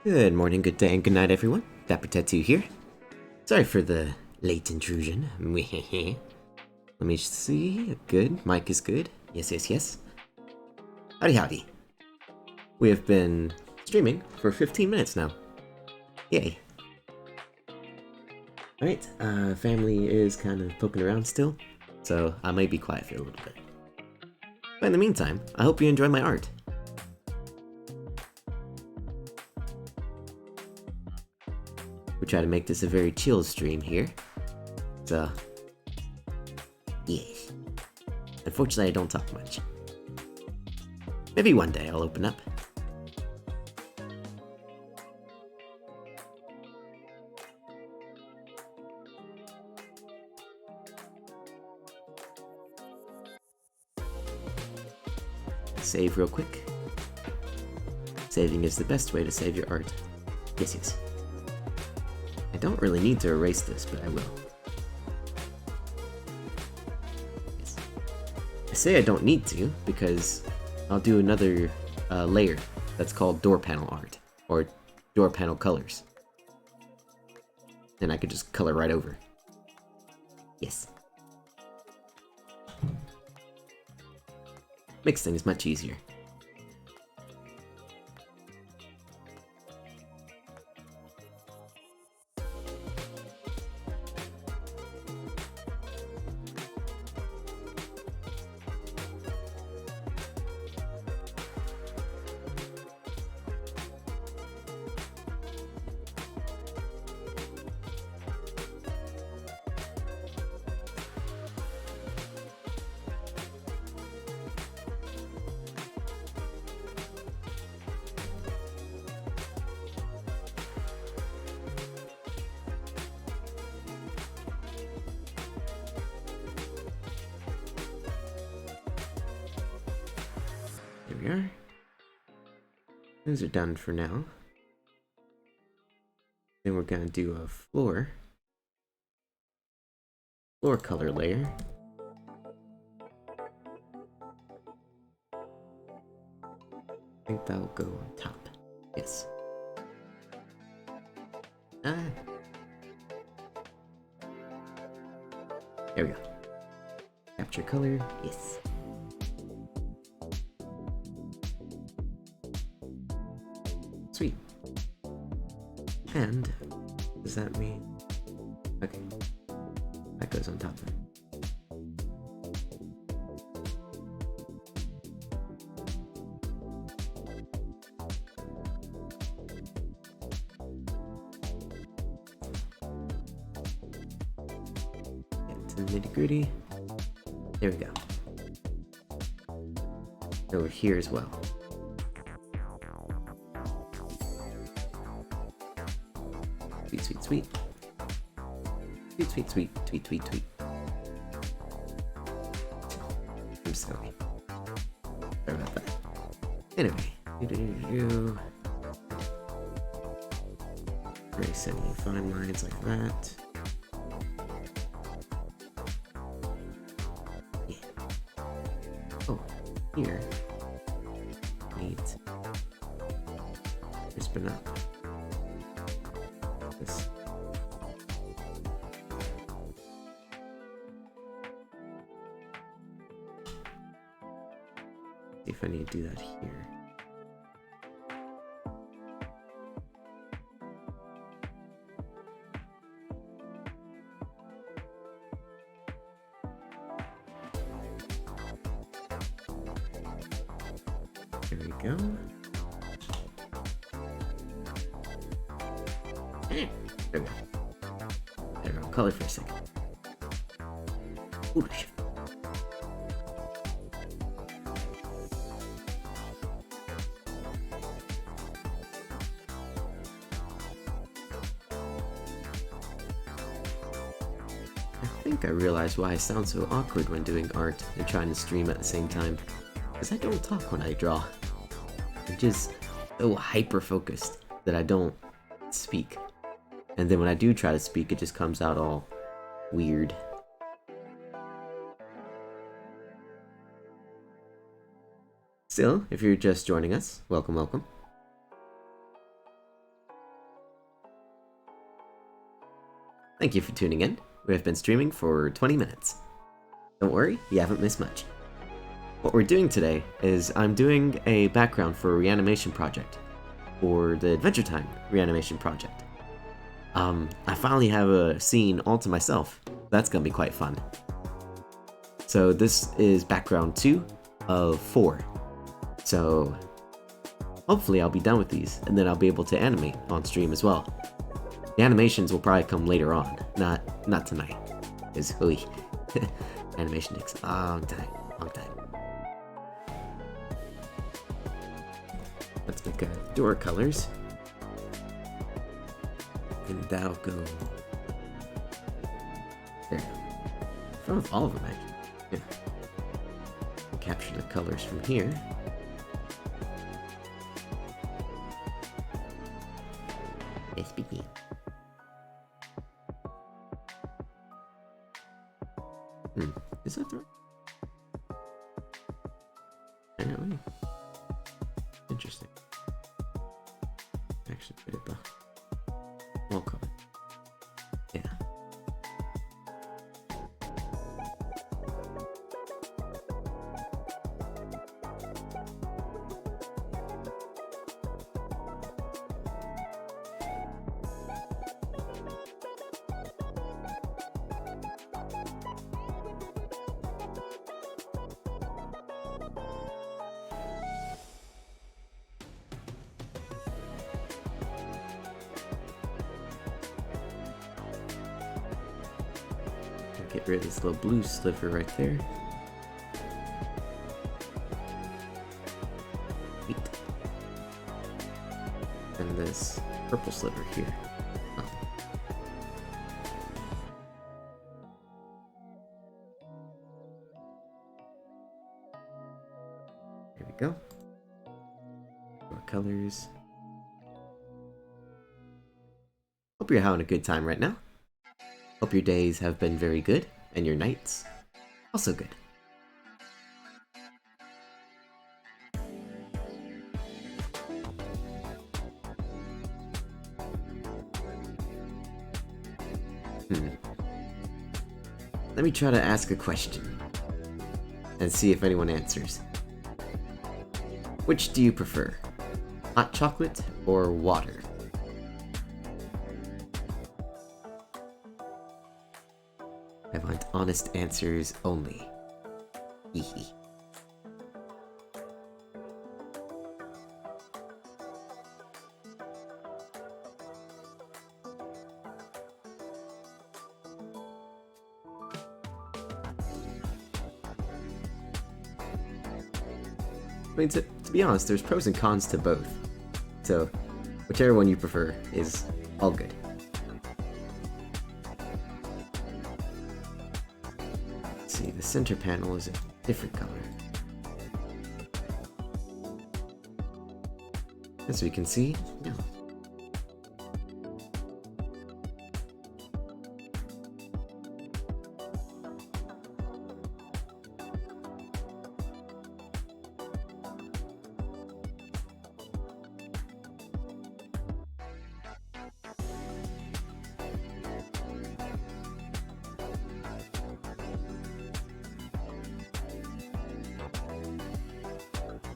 Good morning, good day, and good night, everyone. Dapper Tattoo here. Sorry for the late intrusion. Let me see. Good. Mic is good. Yes, yes, yes. Howdy, howdy. We have been streaming for 15 minutes now. Yay. Alright, family is kind of poking around still, so I might be quiet for a little bit. But in the meantime, I hope you enjoy my art. We try to make this a very chill stream here. So, yes. Unfortunately, I don't talk much. Maybe one day I'll open up. Save real quick. Saving is the best way to save your art. Yes, yes. I don't really need to erase this, but I will. Yes. I say I don't need to, because I'll do another layer that's called door panel art, or door panel colors. And I could just color right over. Yes. Makes things much easier. There we are. Those are done for now. Then we're gonna do a floor color layer. I think that'll go on top. Yes. There we go. Capture color. Yes. Sweet. And does that mean? Okay, that goes on top of it. Get to the nitty-gritty. There we go. Over here as well. Sweet, sweet, sweet. Sweet, sweet, sweet, tweet, tweet, tweet. I'm sorry. Sorry about that. Anyway. Trace any fine lines like that. Yeah. Oh, here. Neat. Crispen up. This. See if I need to do that here. There we go. There we go. There we go. Color for a second. Ooh, shit. I think I realized why I sound so awkward when doing art and trying to stream at the same time. Because I don't talk when I draw. I'm just so hyper-focused that I don't speak. And then when I do try to speak, it just comes out all weird. Still, if you're just joining us, welcome, welcome. Thank you for tuning in. We have been streaming for 20 minutes. Don't worry, you haven't missed much. What we're doing today is I'm doing a background for a reanimation project. For the Adventure Time reanimation project. I finally have a scene all to myself. That's gonna be quite fun. So this is background 2 of 4. So hopefully I'll be done with these, and then I'll be able to animate on stream as well. The animations will probably come later on, not tonight. Because animation takes a long time. Let's make door colors. And that'll go there. From all of them, actually. Yeah. Capture the colors from here. Yes, begin. Is that the right? I know. Interesting. Actually, put it the wall color. Yeah. Get rid of this little blue sliver right there. Sweet. And this purple sliver here. Oh. There we go. More colors. Hope you're having a good time right now. Hope your days have been very good, and your nights also good. Let me try to ask a question, and see if anyone answers. Which do you prefer? Hot chocolate or water? I want honest answers only. Hehe. I mean, to be honest, there's pros and cons to both. So, whichever one you prefer is all good. The center panel is a different color. As we can see, no.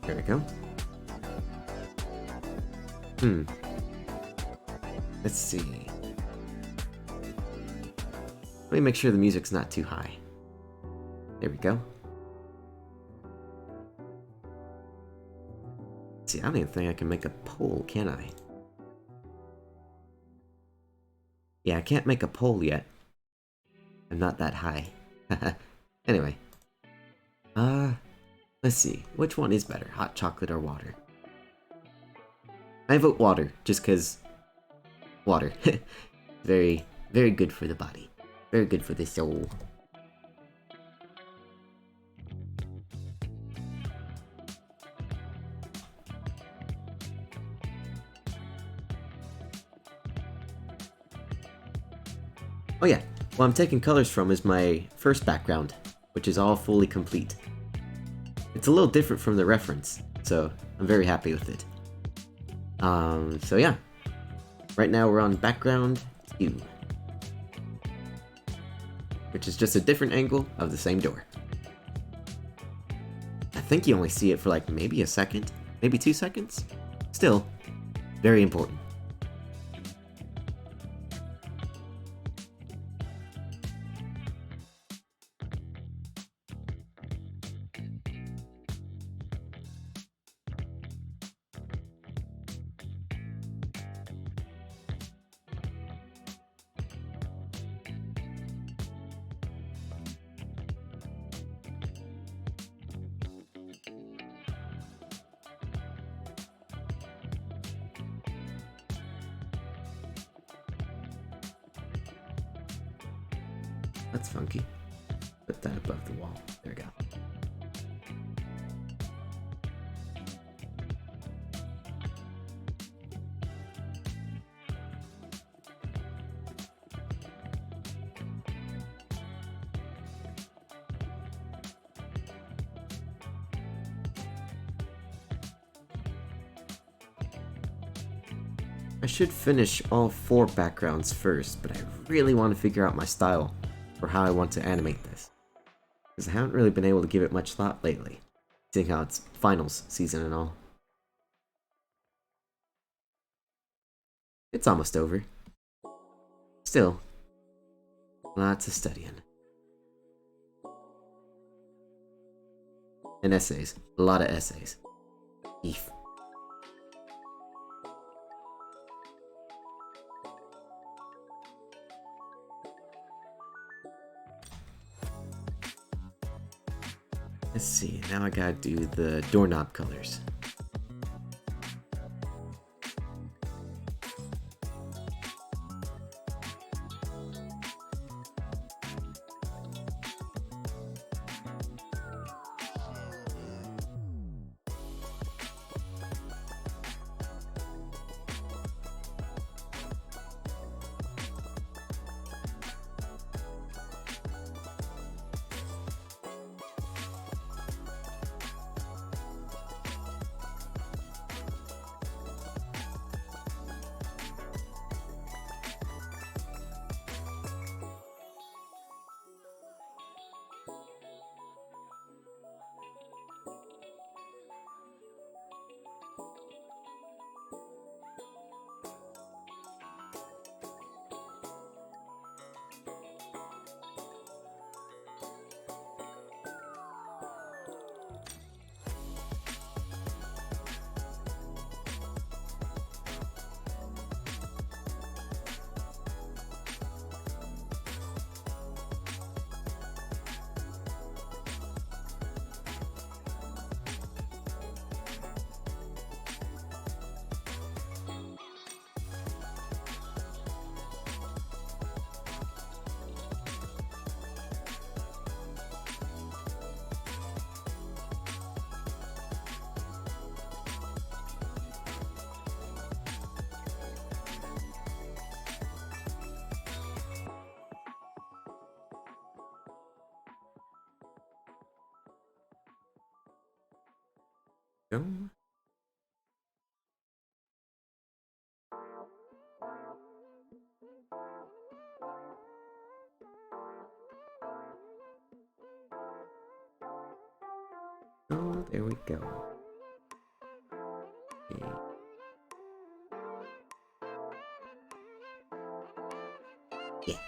There we go. Let's see. Let me make sure the music's not too high. There we go. Let's see, I don't even think I can make a poll, can I? Yeah, I can't make a poll yet. I'm not that high. Anyway. Let's see, which one is better, hot chocolate or water? I vote water, just because water. Very, very good for the body. Very good for the soul. Oh yeah, what I'm taking colors from is my first background, which is all fully complete. It's a little different from the reference, so I'm very happy with it. So yeah. Right now we're on background 2. which is just a different angle of the same door. I think you only see it for like maybe a second, maybe 2 seconds. Still, very important. That's funky. Put that above the wall. There we go. I should finish all 4 backgrounds first, but I really want to figure out my style for how I want to animate this, because I haven't really been able to give it much thought lately, seeing how it's finals season and all. It's almost over. Still, lots of studying. And essays. A lot of essays. Eef. Let's see, now I gotta do the doorknob colors. Go. Oh, there we go. Okay.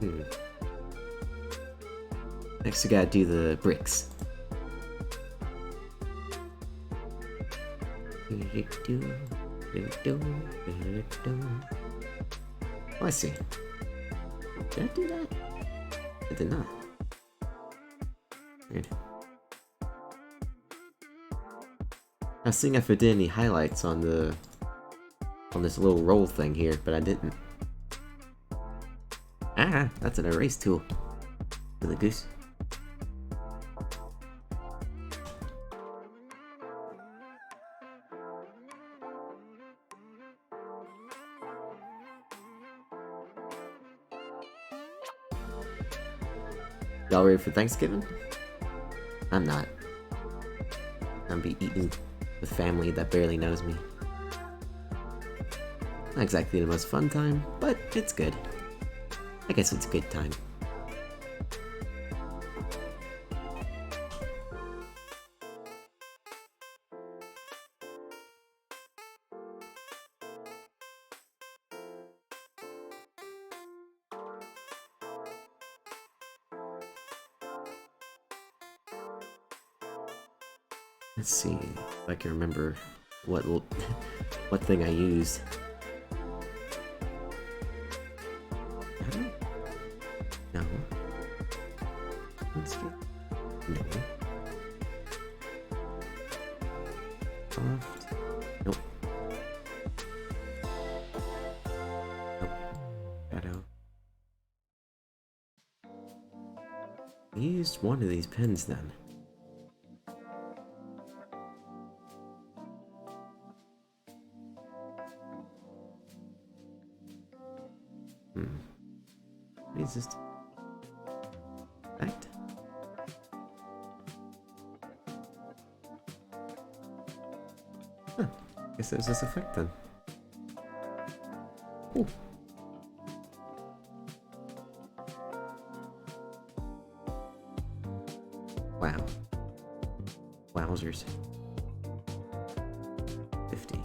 Yeah. Next we gotta do the bricks. Oh, I see. Did I do that? I did not. Weird. I was seeing if I did any highlights on this little roll thing here, but I didn't. Ah, that's an erase tool for the goose. Y'all ready for Thanksgiving? I'm not. I'm be eating with family that barely knows me. Not exactly the most fun time, but it's good. I guess it's a good time. Let's see if I can remember what what thing I used. No. Let's get no. Soft. Nope. Nope. Shadow. I used one of these pens then. What is this? Effect? Huh. Guess there's this effect then. Ooh. Wow. Wowzers. 50.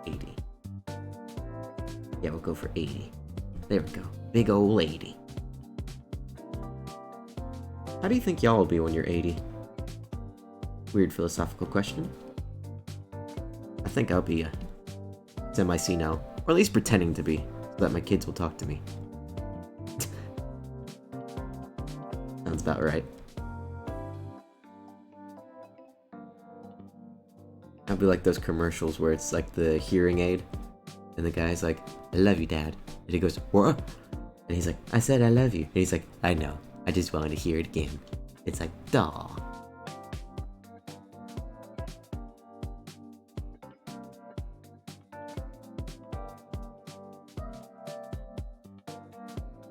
80. Yeah, we'll go for 80. There we go. Big ol' 80. How do you think y'all will be when you're 80? Weird philosophical question. I think I'll be semi-senile, or at least pretending to be, so that my kids will talk to me. Sounds about right. I'll be like those commercials where it's like the hearing aid, and the guy's like, "I love you, Dad." And he goes, "What?" And he's like, "I said I love you." And he's like, "I know. I just wanted to hear it again." It's like, duh.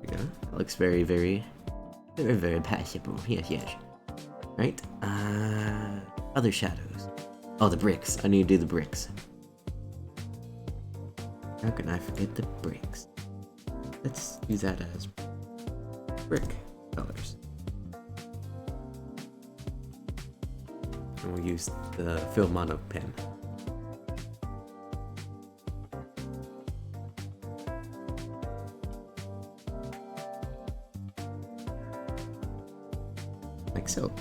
There we go. That looks very, very, very, very passable. Yes, yes. Right? Other shadows. Oh, the bricks. I need to do the bricks. How can I forget the bricks? Let's use that as brick colors. And we'll use the Fill Mono pen. Like so.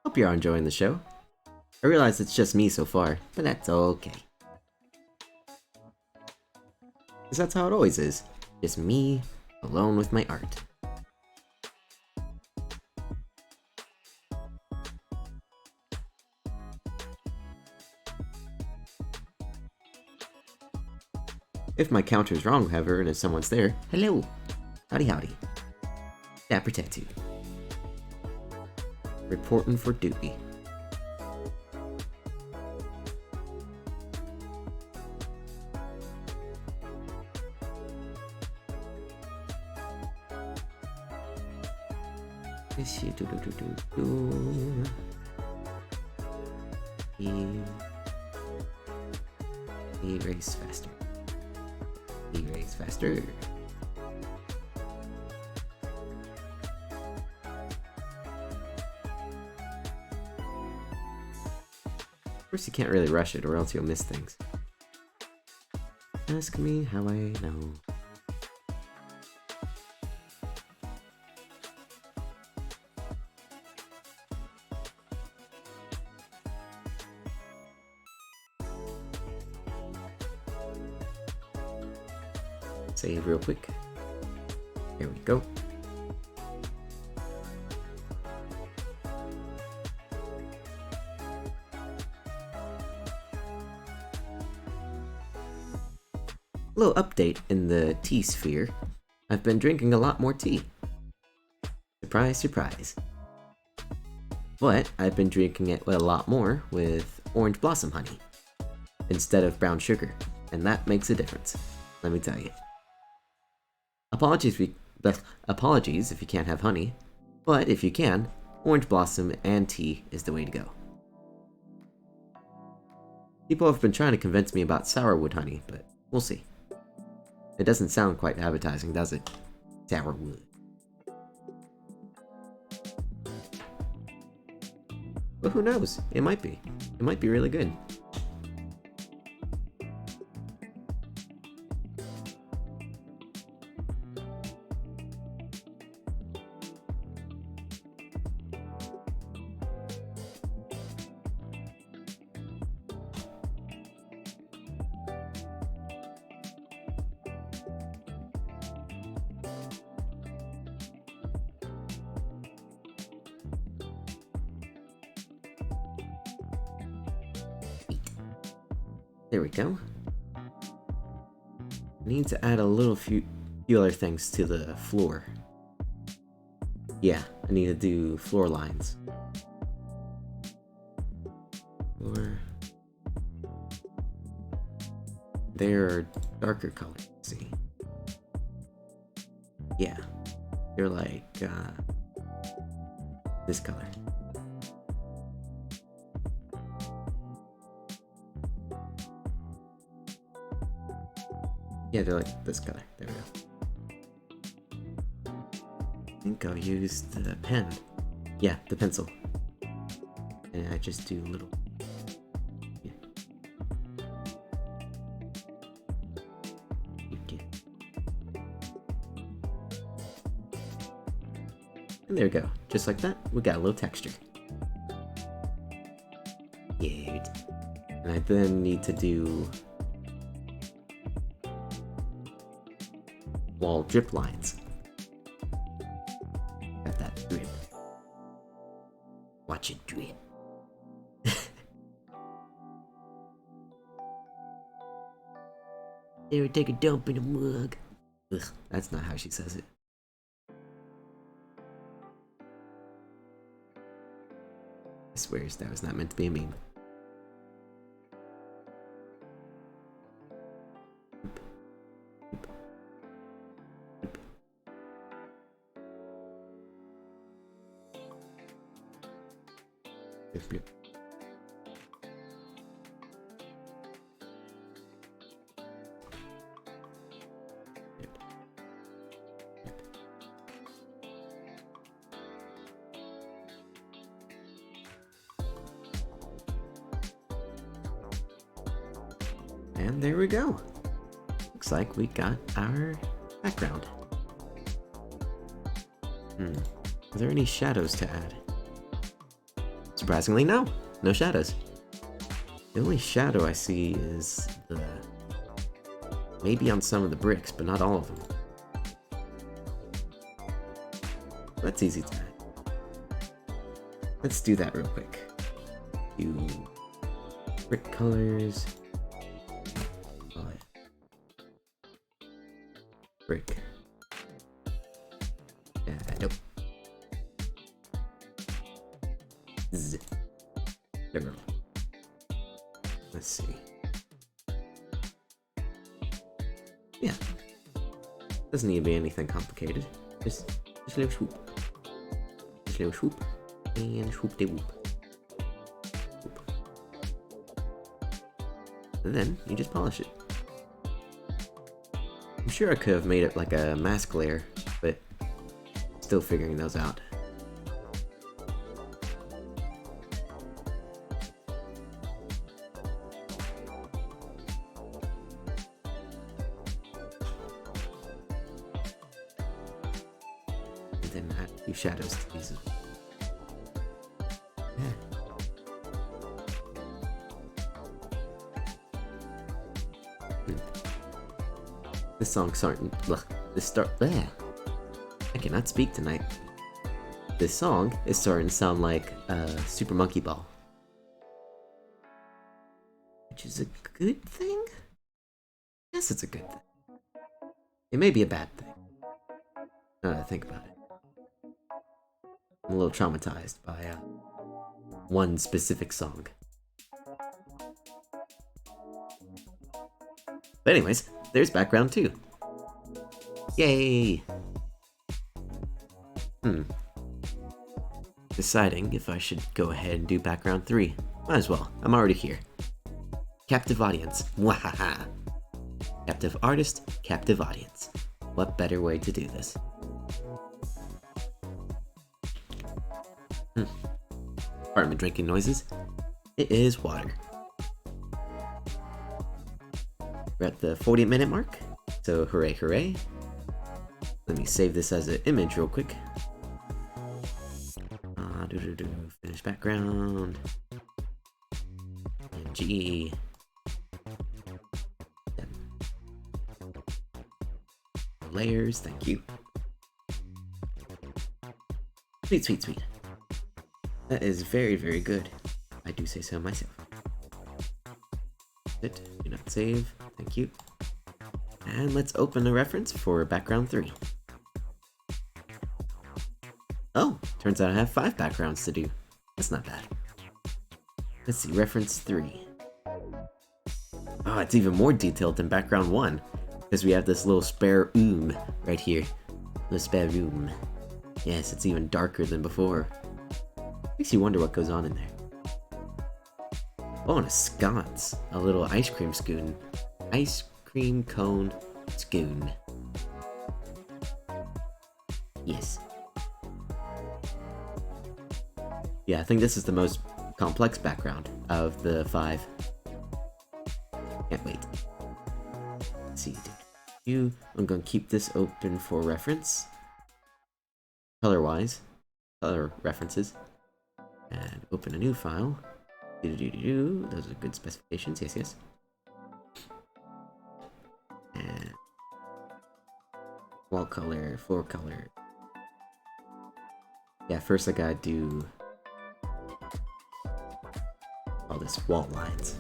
Hope you're enjoying the show. I realize it's just me so far, but that's okay. Because that's how it always is. Just me, alone with my art. If my counter's wrong, however, and if someone's there, hello! Howdy howdy. Dapper Tattoo. Reporting for duty. Erase faster. Erase faster. Of course, you can't really rush it, or else you'll miss things. Ask me how I know. Save real quick. Here we go. Little update in the tea sphere. I've been drinking a lot more tea. Surprise, surprise. But I've been drinking it a lot more with orange blossom honey instead of brown sugar, and that makes a difference, let me tell you. apologies if you can't have honey, but if you can, orange blossom and tea is the way to go. People have been trying to convince me about sourwood honey, but we'll see. It doesn't sound quite appetizing, does it? Sourwood. But who knows? It might be. It might be really good. There we go. I need to add a few other things to the floor. Yeah, I need to do floor lines. Floor. They're darker colors, see. Yeah. They're like this color. Yeah, they're like this color. There we go. I think I'll use the pen. Yeah, the pencil. And I just do little. Yeah. And there we go. Just like that, we got a little texture. Good. And I then need to do wall drip lines. Got that drip. Watch it drip. They would take a dump in a mug. Ugh, that's not how she says it. I swear that was not meant to be a meme. And there we go. Looks like we got our background. Are there any shadows to add? Surprisingly, no. No shadows. The only shadow I see is the... maybe on some of the bricks, but not all of them. That's easy to add. Let's do that real quick. Do brick colors. Brick. Nope. Z. There we go. Let's see. Yeah. Doesn't need to be anything complicated. Just a little swoop. Just a little swoop. And swoop de whoop. Whoop. And then you just polish it. I'm sure I could have made it like a mask layer, but still figuring those out. And then add a few shadows to these. This song's starting. I cannot speak tonight. This song is starting to sound like Super Monkey Ball, which is a good thing. Yes, it's a good thing. It may be a bad thing. Now that I think about it, I'm a little traumatized by one specific song. But anyways, there's background too. Yay! Deciding if I should go ahead and do background 3. Might as well, I'm already here. Captive audience, wahaha! Captive artist, captive audience. What better way to do this? Apartment drinking noises. It is water. We're at the 40-minute mark, so hooray hooray. Let me save this as an image real quick. Finish background. And G. Layers, thank you. Sweet, sweet, sweet. That is very, very good. I do say so myself. Do not save, thank you. And let's open a reference for background 3. Oh, turns out I have 5 backgrounds to do. That's not bad. Let's see, reference 3. Oh, it's even more detailed than background 1. Because we have this little spare room right here. The spare room. Yes, it's even darker than before. Makes you wonder what goes on in there. Oh, and a sconce. A little ice cream spoon. Ice cream cone spoon. Yes. Yeah, I think this is the most complex background of the 5. Can't wait. Let's see. I'm going to keep this open for reference. Color-wise. Color references. And open a new file. Those are good specifications. Yes, yes. And wall color, floor color. Yeah, first I gotta do all this wall lines.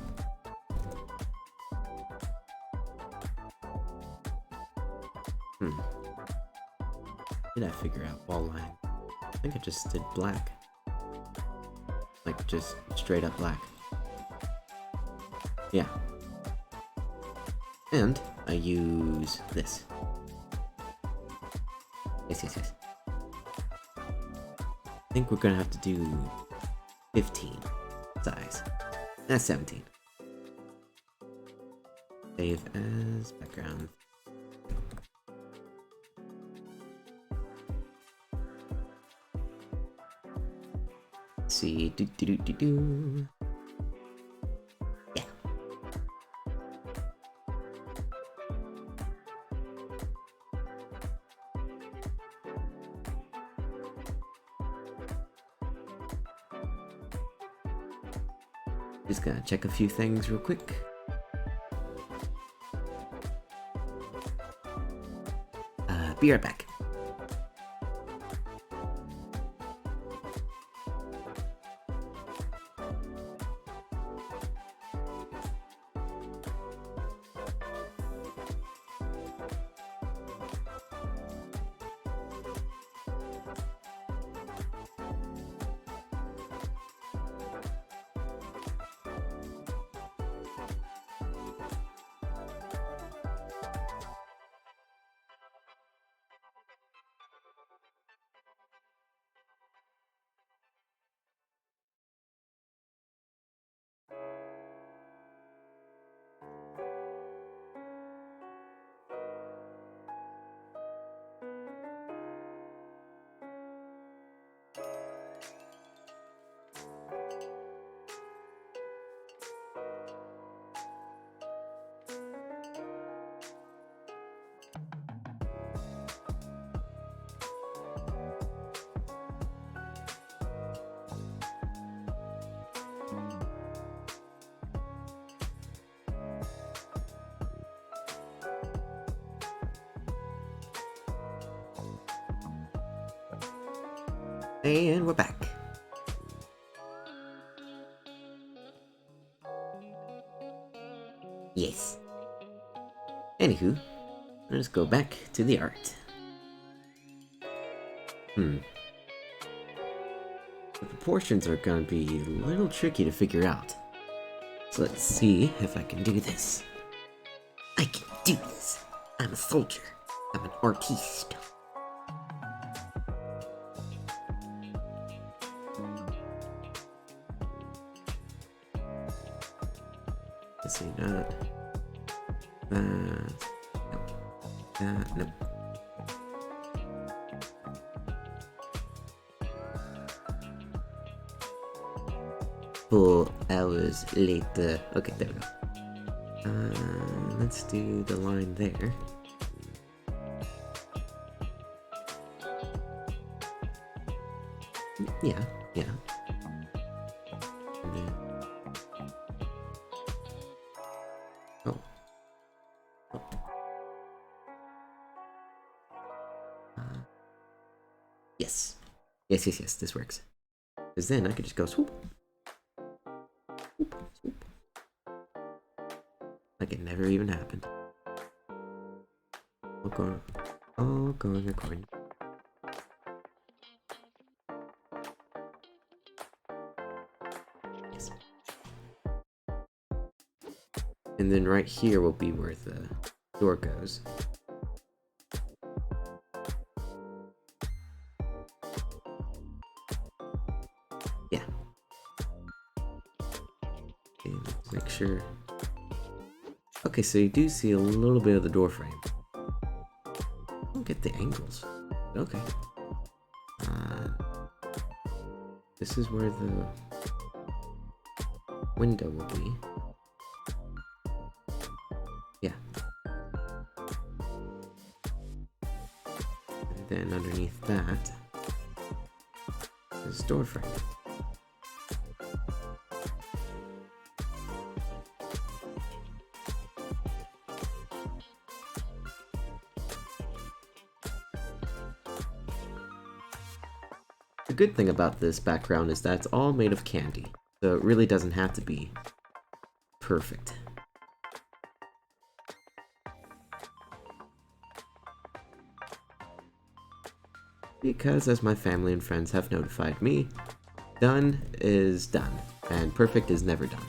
Did I figure out wall line? I think I just did black. Like just straight up black. Yeah. And I use this. Yes, yes, yes. I think we're gonna have to do 15 size. That's 17. Save as background. Let's see, yeah. Just gonna check a few things real quick. Be right back. And we're back. Yes. Anywho, let's go back to the art. The proportions are gonna be a little tricky to figure out. So let's see if I can do this. I can do this. I'm a soldier. I'm an artiste. Let's see, not that. Nope. Nope. Four hours later. Okay, there we go. Let's do the line there. Yeah. And then... Oh. Yes. Yes, this works. Because then I could just go swoop. Swoop. Like it never even happened. All going according. Yes. And then right here will be where the door goes. Yeah. And make sure. Okay, so you do see a little bit of the door frame. I don't get the angles. Okay. This is where the window will be. Yeah. And then underneath that is door frame. The good thing about this background is that it's all made of candy, so it really doesn't have to be perfect. Because, as my family and friends have notified me, done is done, and perfect is never done.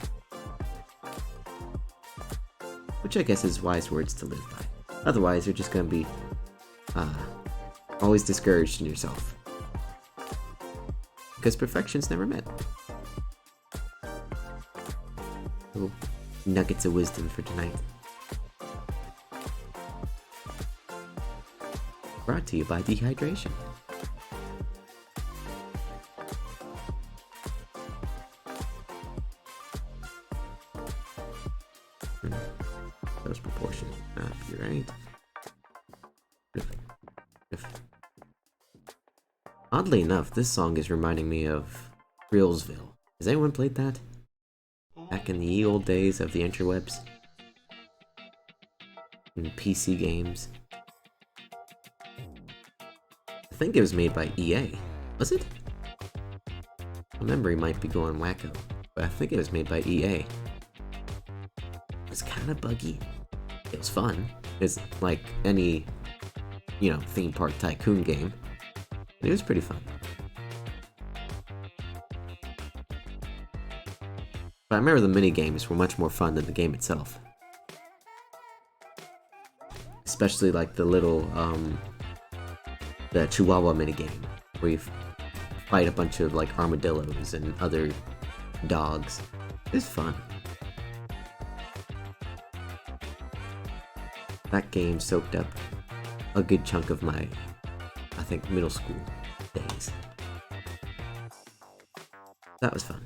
Which I guess is wise words to live by. Otherwise, you're just gonna be always discouraged in yourself. Because perfection's never met. Little nuggets of wisdom for tonight. Brought to you by dehydration. Those proportions not be right. Oddly enough, this song is reminding me of Reelsville. Has anyone played that? Back in the ye old days of the interwebs? In PC games? I think it was made by EA. Was it? My memory might be going wacko, but I think it was made by EA. It was kinda buggy. It was fun. It's like any, theme park tycoon game. It was pretty fun. But I remember the mini games were much more fun than the game itself. Especially like the little, the Chihuahua mini game, where you fight a bunch of like armadillos and other dogs. It was fun. That game soaked up a good chunk of my, I think, middle school days. That was fun.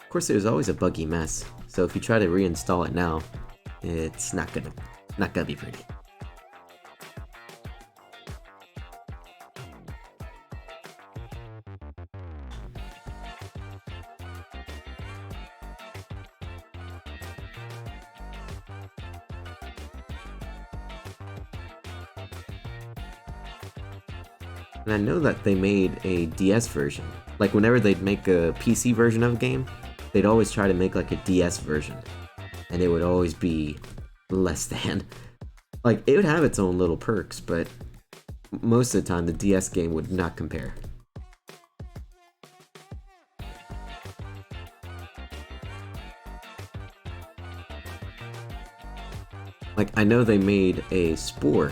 Of course, it was always a buggy mess, so if you try to reinstall it now, it's not gonna be pretty. And I know that they made a DS version. Like, whenever they'd make a PC version of a game, they'd always try to make like a DS version. And it would always be less than. Like, it would have its own little perks, but most of the time the DS game would not compare. Like, I know they made a Spore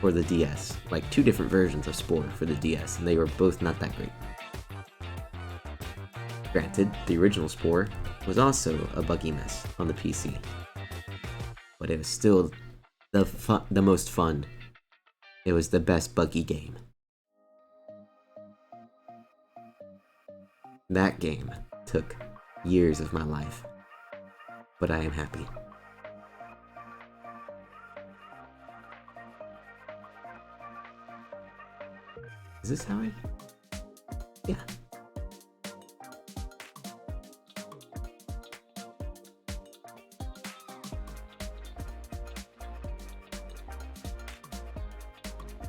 for the DS, like 2 different versions of Spore for the DS, and they were both not that great. Granted, the original Spore was also a buggy mess on the PC, but it was still the most fun. It was the best buggy game. That game took years of my life, but I am happy. Is this how I... Yeah.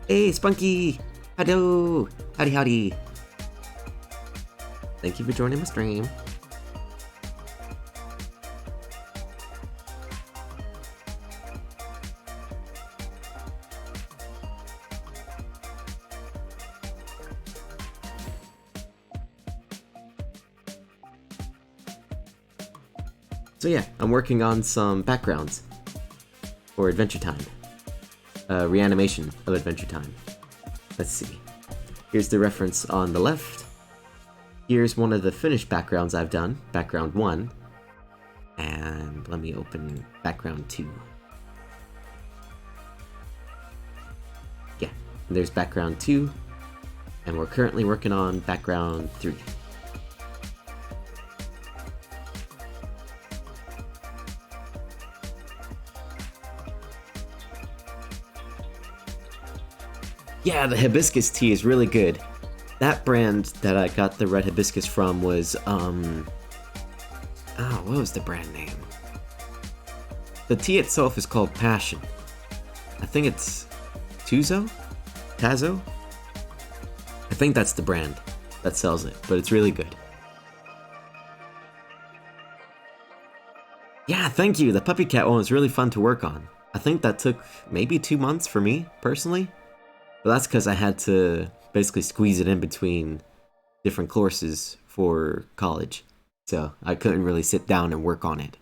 Hey, Spunky! Hello! Howdy, howdy! Thank you for joining my stream. So yeah, I'm working on some backgrounds for Adventure Time. Reanimation of Adventure Time. Let's see. Here's the reference on the left. Here's one of the finished backgrounds I've done, background 1. And let me open background 2. Yeah, there's background 2. And we're currently working on background 3. Yeah, the hibiscus tea is really good. That brand that I got the red hibiscus from was, what was the brand name? The tea itself is called Passion. I think it's Tazo? I think that's the brand that sells it, but it's really good. Yeah, thank you. The puppy cat one was really fun to work on. I think that took maybe 2 months for me, personally. But that's because I had to basically squeeze it in between different courses for college. So I couldn't really sit down and work on it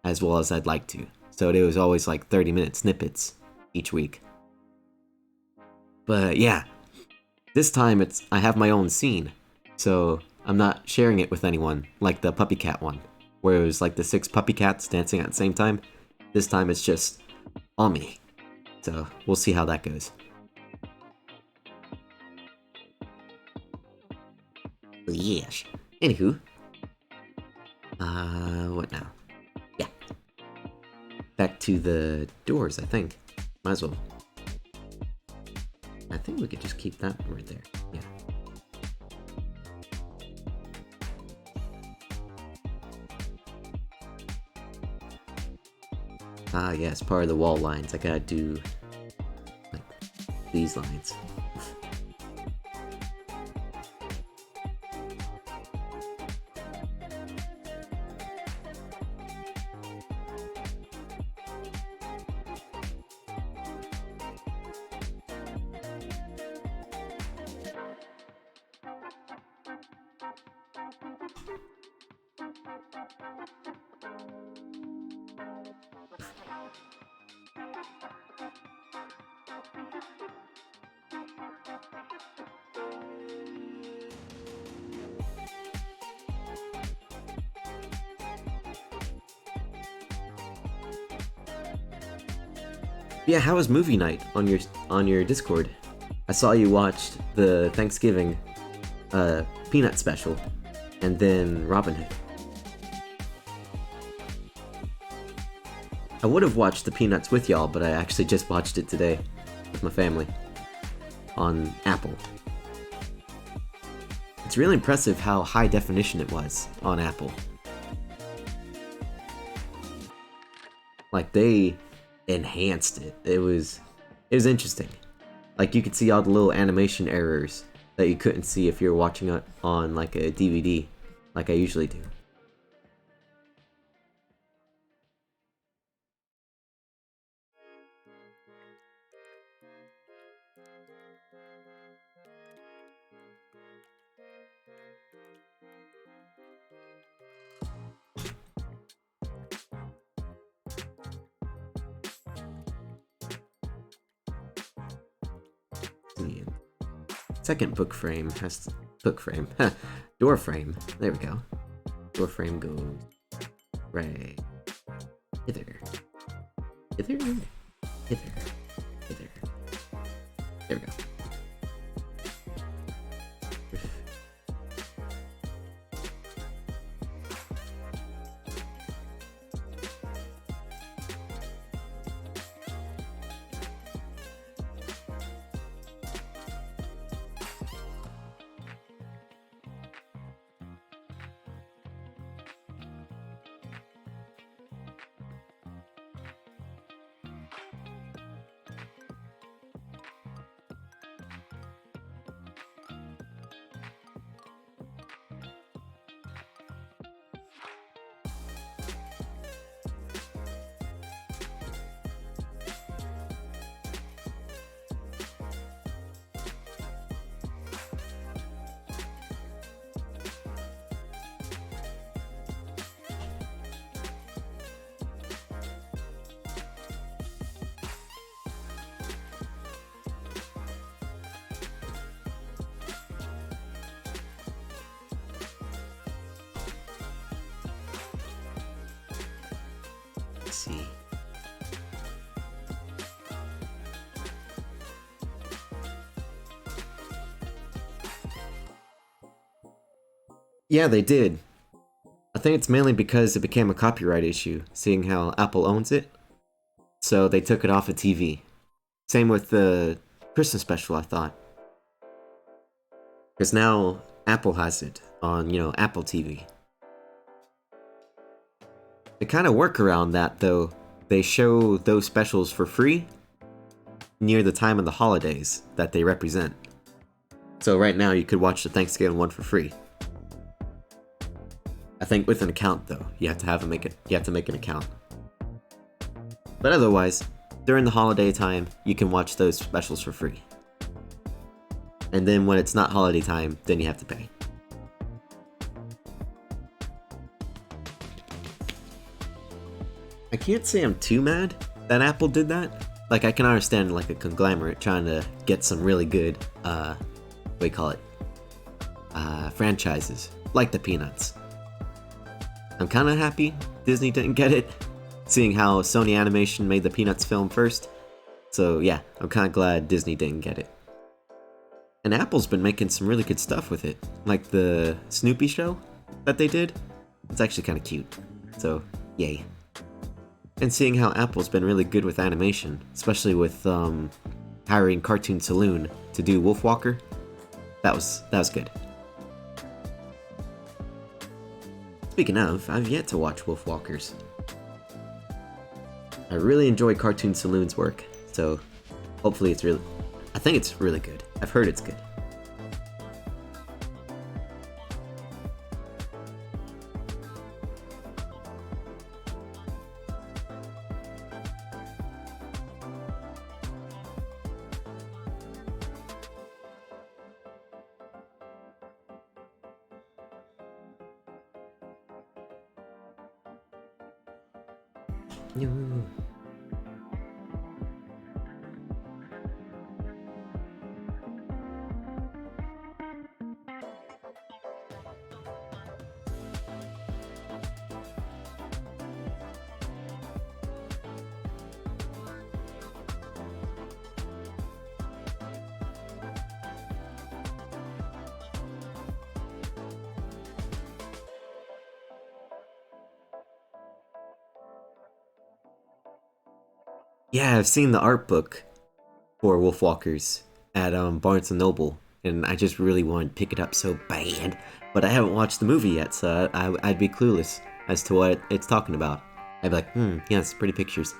as well as I'd like to. So it was always like 30-minute snippets each week. But yeah, this time I have my own scene. So I'm not sharing it with anyone like the puppy cat one, where it was like the 6 puppy cats dancing at the same time. This time it's just on me. So we'll see how that goes. Yes. Anywho. What now? Yeah. Back to the doors, I think. Might as well. I think we could just keep that right there. Yeah. Ah, yes, part of the wall lines. I gotta do, like, these lines. Yeah, how was movie night on your Discord? I saw you watched the Thanksgiving Peanut special, and then Robin Hood. I would have watched the Peanuts with y'all, but I actually just watched it today with my family on Apple. It's really impressive how high definition it was on Apple. Like, they enhanced it. It was interesting. Like, you could see all the little animation errors that you couldn't see if you were watching it on like a DVD, like I usually do. second book frame has book frame. Door frame. There we go. Door frame goes right hither. Hither? Hither. Hither. There we go. See. Yeah, they did. I think it's mainly because it became a copyright issue, seeing how Apple owns it. So they took it off of TV. Same with the Christmas special, I thought. Because now Apple has it on, Apple TV. To kind of work around that, though, they show those specials for free near the time of the holidays that they represent. So right now, you could watch the Thanksgiving one for free. I think with an account, though, you have to make an account. But otherwise, during the holiday time, you can watch those specials for free. And then when it's not holiday time, then you have to pay. I can't say I'm too mad that Apple did that. Like, I can understand, like, a conglomerate trying to get some really good, franchises, like the Peanuts. I'm kind of happy Disney didn't get it, seeing how Sony Animation made the Peanuts film first. So yeah, I'm kind of glad Disney didn't get it. And Apple's been making some really good stuff with it, like the Snoopy show that they did. It's actually kind of cute, so yay. And seeing how Apple's been really good with animation, especially with hiring Cartoon Saloon to do Wolfwalker, that was good. Speaking of, I've yet to watch Wolfwalkers. I really enjoy Cartoon Saloon's work, so hopefully I think it's really good. I've heard it's good. Yeah, I've seen the art book for Wolfwalkers at Barnes & Noble, and I just really want to pick it up so bad, but I haven't watched the movie yet, so I'd be clueless as to what it's talking about. I'd be like, yes, pretty pictures.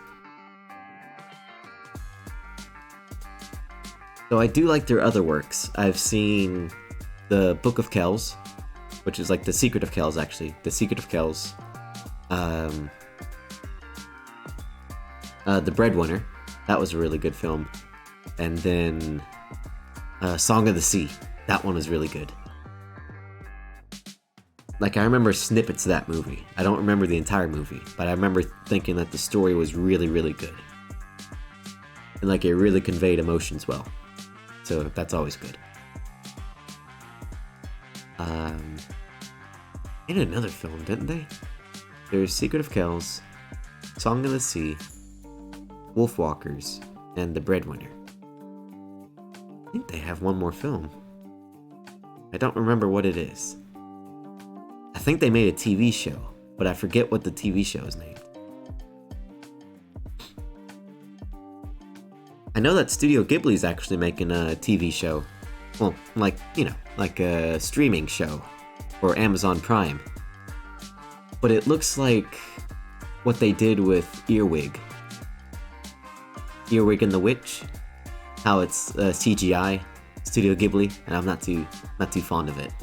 So I do like their other works. I've seen the Book of Kells, which is like The Secret of Kells, actually. The Secret of Kells. The Breadwinner, that was a really good film. And then Song of the Sea, that one was really good. Like, I remember snippets of that movie. I don't remember the entire movie, but I remember thinking that the story was really, really good. And like, it really conveyed emotions well. So that's always good. Um, in another film, didn't they? There's Secret of Kells, Song of the Sea, Wolfwalkers, and The Breadwinner. I think they have one more film. I don't remember what it is. I think they made a TV show, but I forget what the TV show is named. I know that Studio Ghibli is actually making a TV show. Well, like a streaming show for Amazon Prime. But it looks like what they did with Earwig. Earwig and the Witch. How it's CGI, Studio Ghibli, and I'm not too fond of it.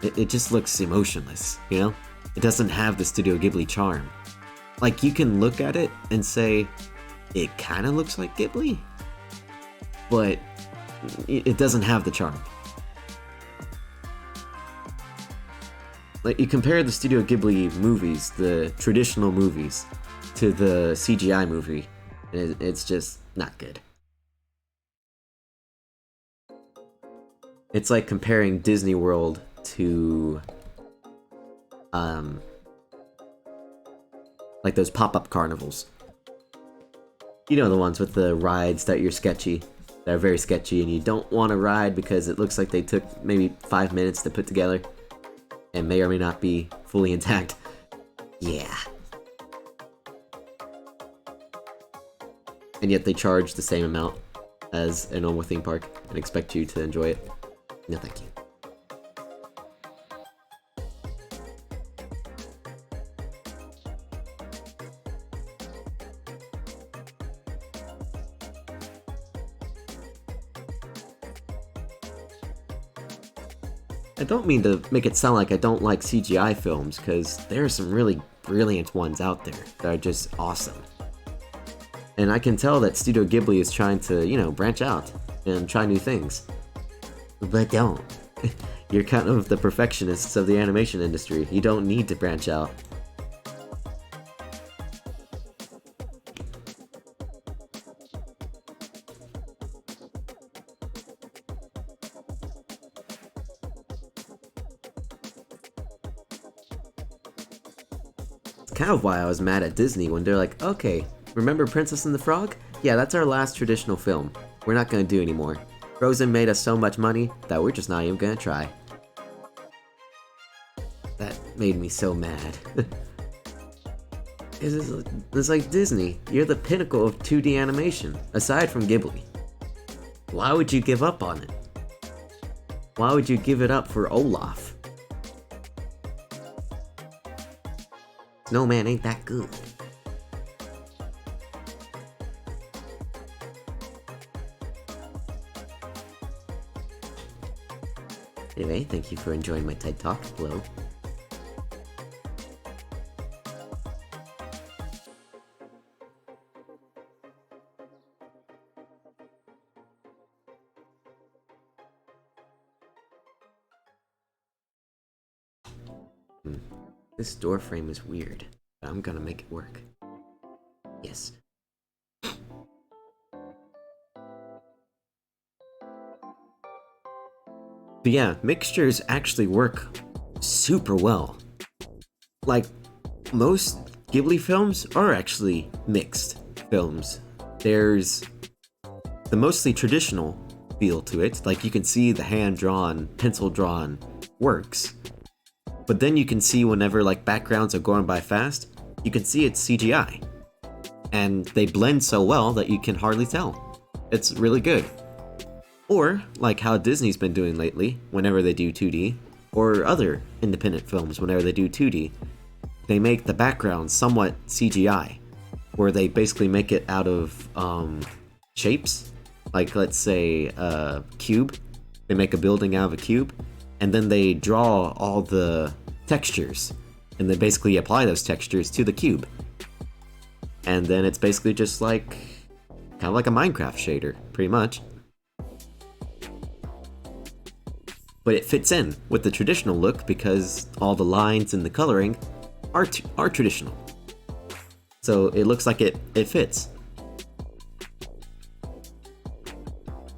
It just looks emotionless, you know? It doesn't have the Studio Ghibli charm. Like, you can look at it and say, it kind of looks like Ghibli, but it doesn't have the charm. Like, you compare the Studio Ghibli movies, the traditional movies, to the CGI movie, and it's just not good. It's like comparing Disney World to, like those pop-up carnivals. You know, the ones with the rides that are very sketchy, and you don't want to ride because it looks like they took maybe 5 minutes to put together and may or may not be fully intact. Yeah. And yet they charge the same amount as a normal theme park and expect you to enjoy it. No, thank you. I don't mean to make it sound like I don't like CGI films, because there are some really brilliant ones out there that are just awesome. And I can tell that Studio Ghibli is trying to, you know, branch out and try new things. But don't. You're kind of the perfectionists of the animation industry. You don't need to branch out. It's kind of why I was mad at Disney when they're like, okay, remember Princess and the Frog? Yeah, that's our last traditional film. We're not gonna do anymore. Frozen made us so much money that we're just not even gonna try. That made me so mad. It's like Disney, you're the pinnacle of 2D animation, aside from Ghibli. Why would you give up on it? Why would you give it up for Olaf? Snowman ain't that good. Anyway, thank you for enjoying my TED Talk. Hello. This door frame is weird, but I'm gonna make it work. Yes. But yeah, mixtures actually work super well. Like, most Ghibli films are actually mixed films. There's the mostly traditional feel to it, like you can see the hand-drawn, pencil-drawn works. But then you can see whenever like backgrounds are going by fast, you can see it's CGI. And they blend so well that you can hardly tell. It's really good. Or, like how Disney's been doing lately, whenever they do 2D, or other independent films whenever they do 2D, they make the background somewhat CGI, where they basically make it out of shapes. Like, let's say a cube. They make a building out of a cube, and then they draw all the textures, and they basically apply those textures to the cube. And then it's basically just like, kind of like a Minecraft shader, pretty much. But it fits in with the traditional look because all the lines and the coloring are traditional. So it looks like it fits.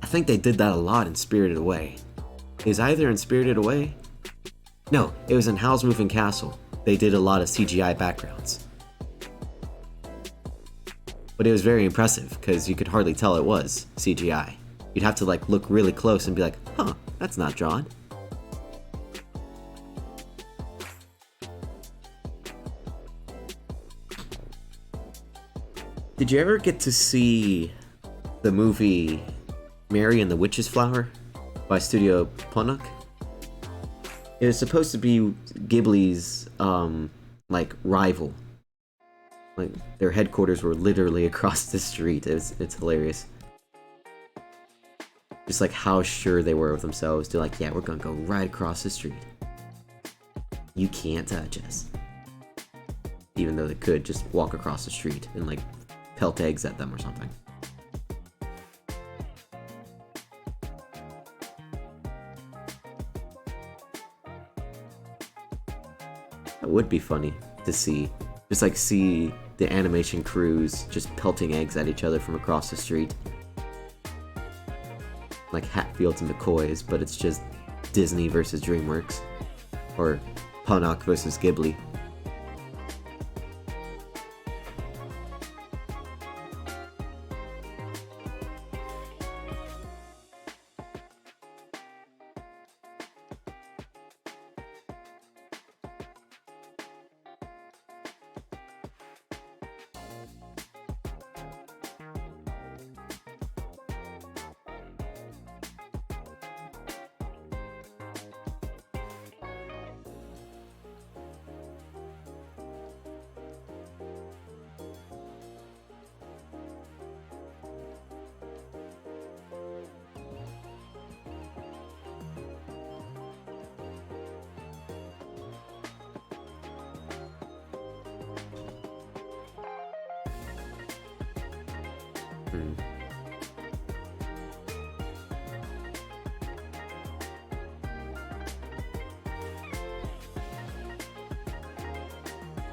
I think they did that a lot in Spirited Away. It was either in Spirited Away. No, it was in Howl's Moving Castle. They did a lot of CGI backgrounds. But it was very impressive, because you could hardly tell it was CGI. You'd have to like look really close and be like, huh, that's not drawn. Did you ever get to see the movie Mary and the Witch's Flower by Studio Ponuk? It was supposed to be Ghibli's like rival. Like their headquarters were literally across the street. It's hilarious. Just like how sure they were of themselves. They're like, yeah, we're gonna go right across the street. You can't touch us. Even though they could just walk across the street and like pelt eggs at them or something. That would be funny to see. Just like see the animation crews just pelting eggs at each other from across the street. Like Hatfields and McCoys, but it's just Disney versus DreamWorks. Or Ponok versus Ghibli.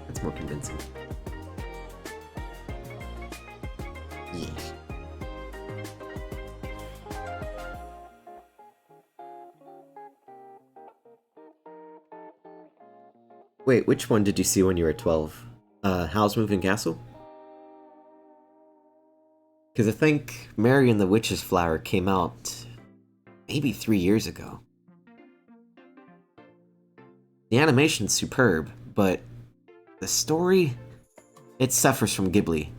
That's more convincing. Yes. Wait, which one did you see when you were 12? Howl's Moving Castle? Because I think Mary and the Witch's Flower came out maybe 3 years ago. The animation's superb, but the story, it suffers from Ghibli.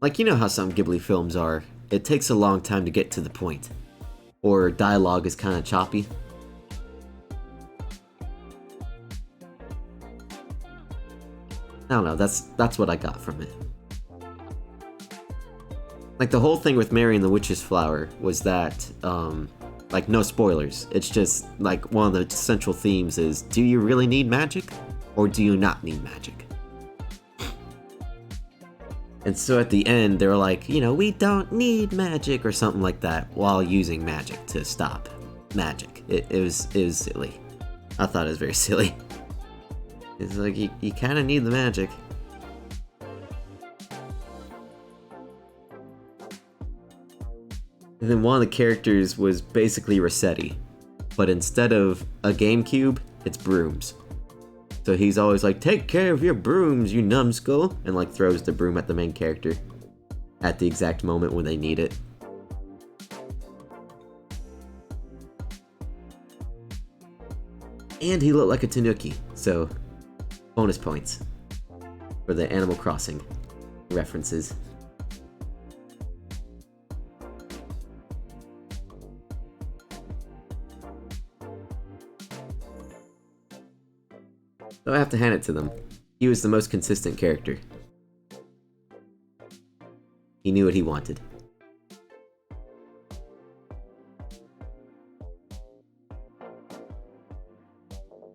Like, you know how some Ghibli films are. It takes a long time to get to the point. Or dialogue is kind of choppy. I don't know, that's what I got from it. Like, the whole thing with Mary and the Witch's Flower was that, like, no spoilers. It's just, like, one of the central themes is, do you really need magic? Or do you not need magic? And so at the end, they were like, you know, we don't need magic, or something like that, while using magic to stop magic. It was silly. I thought it was very silly. It's like, you kind of need the magic. And then one of the characters was basically Rossetti, but instead of a GameCube, it's brooms. So he's always like, take care of your brooms, you numbskull, and like throws the broom at the main character at the exact moment when they need it. And he looked like a tanuki, so bonus points for the Animal Crossing references. So I have to hand it to them. He was the most consistent character. He knew what he wanted.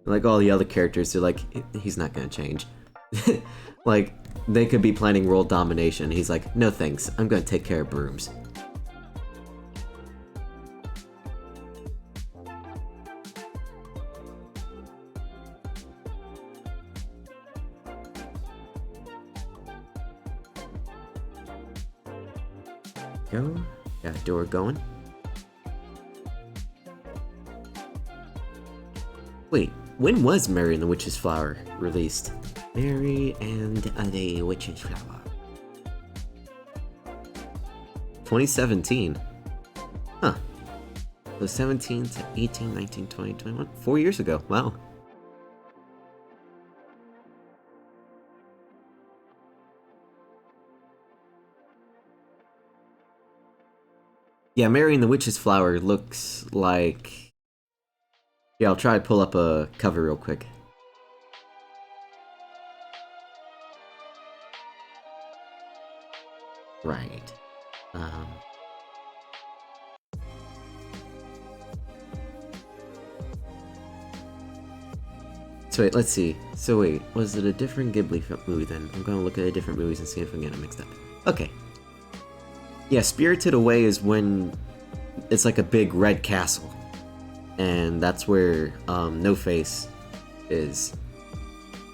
Like all the other characters, they're like, he's not gonna change. Like, they could be planning world domination. He's like, no thanks, I'm gonna take care of brooms. Go. Got a door going. Wait, when was Mary and the Witch's Flower released? Mary and the Witch's Flower. 2017. Huh. So 17 to 18, 19, 20, 21. 4 years ago. Wow. Yeah, Mary and the Witch's Flower looks like... Yeah, I'll try to pull up a cover real quick. Right. So wait, let's see. So wait, was it a different Ghibli movie then? I'm gonna look at the different movies and see if I can get them mixed up. Okay. Yeah, Spirited Away is when it's like a big red castle. And that's where No Face is.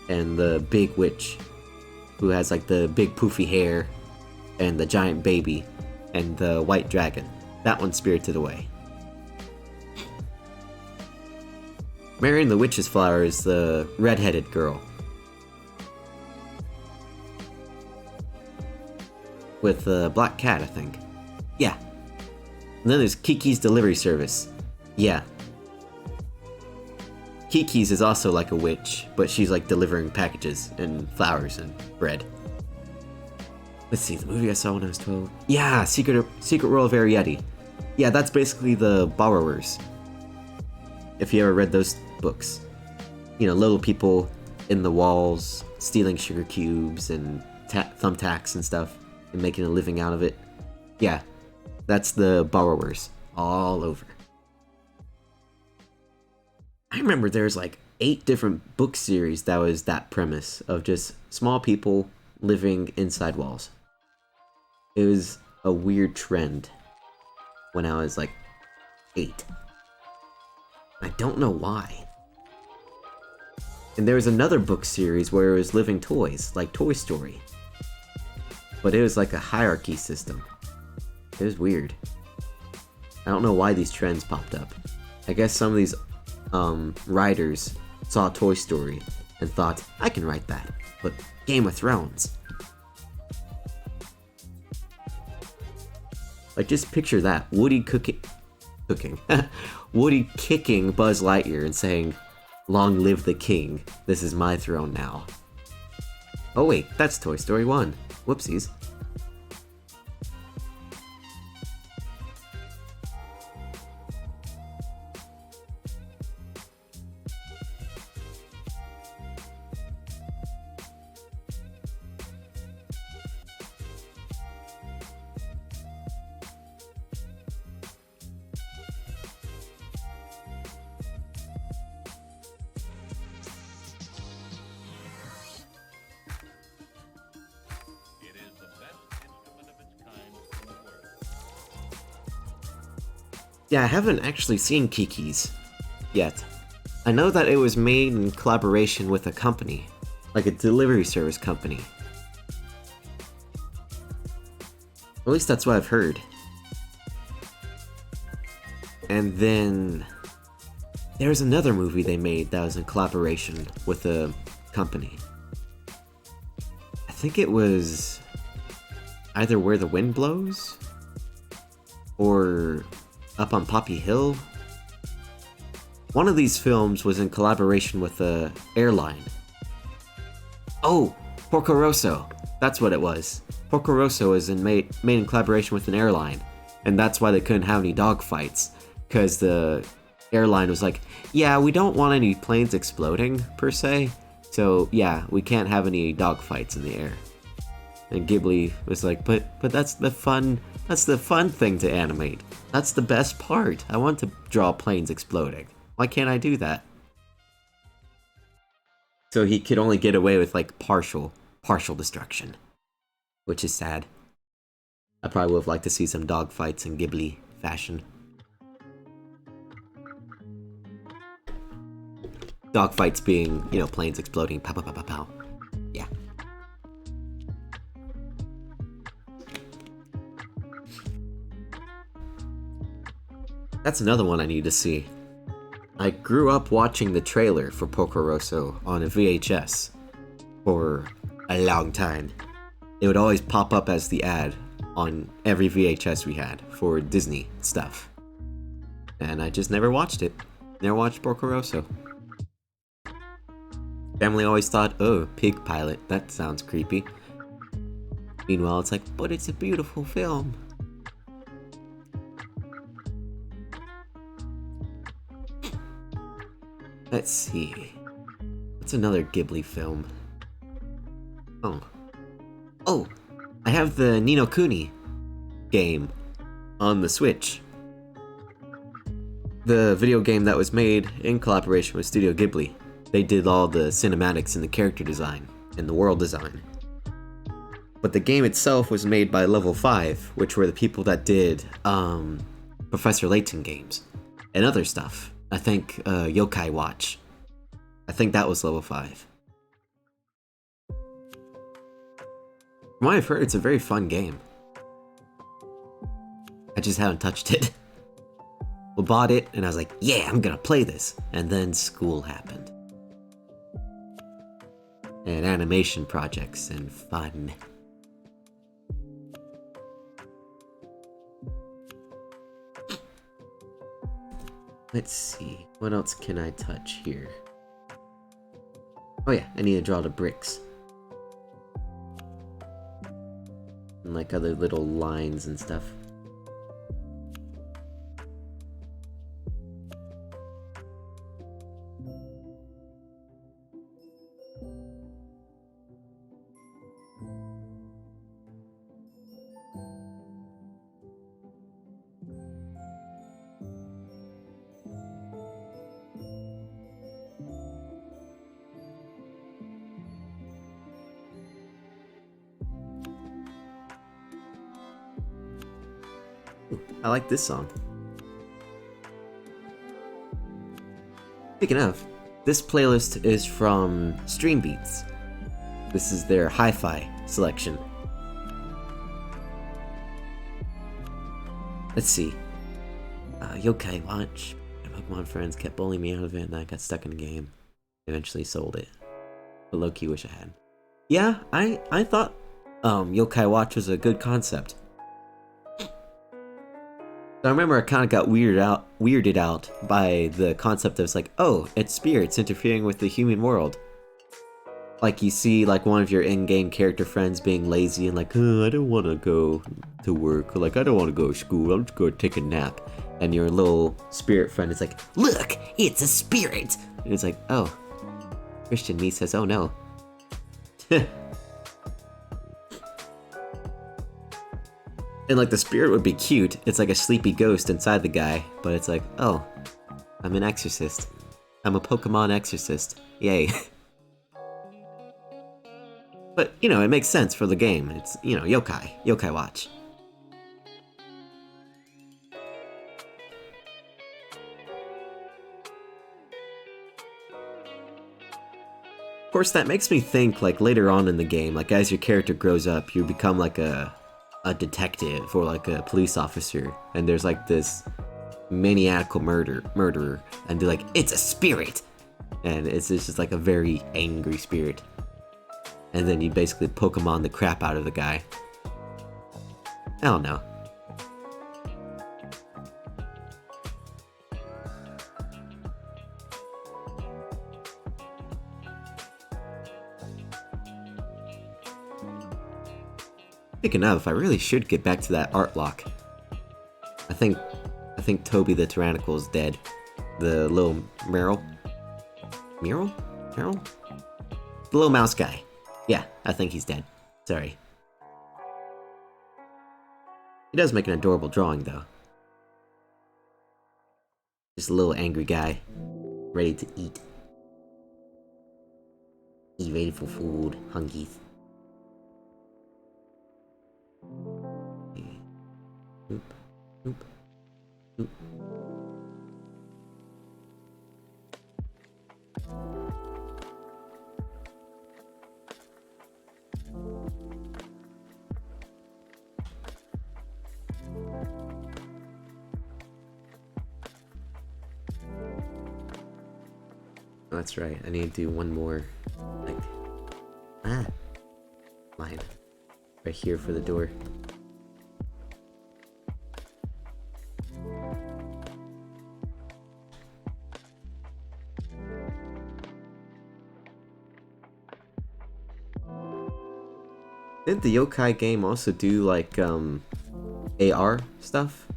And the big witch, who has like the big poofy hair, and the giant baby, and the white dragon. That one's Spirited Away. Mary and the Witch's Flower is the red-headed girl. With the black cat, I think. Yeah. And then there's Kiki's Delivery Service. Yeah. Kiki's is also like a witch, but she's like delivering packages and flowers and bread. Let's see, the movie I saw when I was 12. Yeah, Secret World of Arietti. Yeah, that's basically the borrowers. If you ever read those books. You know, little people in the walls stealing sugar cubes and thumbtacks and stuff and making a living out of it. Yeah, that's the borrowers all over. I remember there's like 8 different book series that was that premise of just small people living inside walls. It was a weird trend when I was like 8. I don't know why. And there was another book series where it was living toys, like Toy Story. But it was like a hierarchy system. It was weird. I don't know why these trends popped up. I guess some of these writers saw Toy Story and thought, I can write that, but Game of Thrones. Like, just picture that. Woody Woody kicking Buzz Lightyear and saying, "Long live the king, this is my throne now." Oh wait, that's Toy Story 1. Whoopsies. Yeah, I haven't actually seen Kiki's yet. I know that it was made in collaboration with a company, like a delivery service company. At least that's what I've heard. And then there was another movie they made that was in collaboration with a company. I think it was either Where the Wind Blows or Up on Poppy Hill. One of these films was in collaboration with a airline. Oh, Porco Rosso. That's what it was. Porco Rosso is made in collaboration with an airline, and that's why they couldn't have any dogfights, because the airline was like, yeah, we don't want any planes exploding per se, so yeah, we can't have any dogfights in the air. And Ghibli was like, but that's the fun thing to animate. That's the best part. I want to draw planes exploding. Why can't I do that? So he could only get away with like partial destruction, which is sad. I probably would have liked to see some dogfights in Ghibli fashion. Dogfights being, you know, planes exploding, pow pow pow pow pow. Yeah. That's another one I need to see. I grew up watching the trailer for Porco Rosso on a VHS for a long time. It would always pop up as the ad on every VHS we had for Disney stuff. And I just never watched it. Never watched Porco Rosso. Family always thought, oh, pig pilot, that sounds creepy. Meanwhile, it's like, but it's a beautiful film. Let's see. What's another Ghibli film? Oh, I have the Ni no Kuni game on the Switch. The video game that was made in collaboration with Studio Ghibli. They did all the cinematics and the character design and the world design. But the game itself was made by Level 5, which were the people that did Professor Layton games and other stuff. I think Yokai Watch. I think that was Level 5. From what I've heard, it's a very fun game. I just haven't touched it. We bought it, and I was like, yeah, I'm gonna play this. And then school happened. And animation projects and fun. Let's see, what else can I touch here? Oh yeah, I need to draw the bricks. And like other little lines and stuff. I like this song. Speaking of, this playlist is from Stream Beats. This is their hi-fi selection. Let's see. Yokai Watch. My Pokemon friends kept bullying me out of it and I got stuck in the game. Eventually sold it. But low-key wish I had. Yeah, I thought Yokai Watch was a good concept. I remember I kind of got weirded out by the concept of it's like, oh, it's spirits interfering with the human world. Like you see like one of your in-game character friends being lazy and like, oh, I don't want to go to work, or like I don't want to go to school, I'm just going to take a nap. And your little spirit friend is like, look, it's a spirit! And it's like, oh. Christian me says, oh no. And like the spirit would be cute. It's like a sleepy ghost inside the guy, but it's like, oh, I'm an exorcist. I'm a Pokemon exorcist. Yay. But, you know, it makes sense for the game. It's, you know, Yokai Watch. Of course, that makes me think, like, later on in the game, like, as your character grows up, you become, like, a detective or, like, a police officer, and there's, like, this maniacal murderer, and they're like, it's a spirit! And it's just, like, a very angry spirit. And then you basically Pokemon the crap out of the guy. I don't know. Speaking of, I really should get back to that art lock. I think Toby the Tyrannical is dead. The little Meryl? The little mouse guy. Yeah, I think he's dead. Sorry. He does make an adorable drawing, though. Just a little angry guy. Ready to eat. He's ready for food. Hungry. Oop. Oop. Oop. That's right. I need to do one more, like, line right here for the door. Didn't the yokai game also do like AR stuff?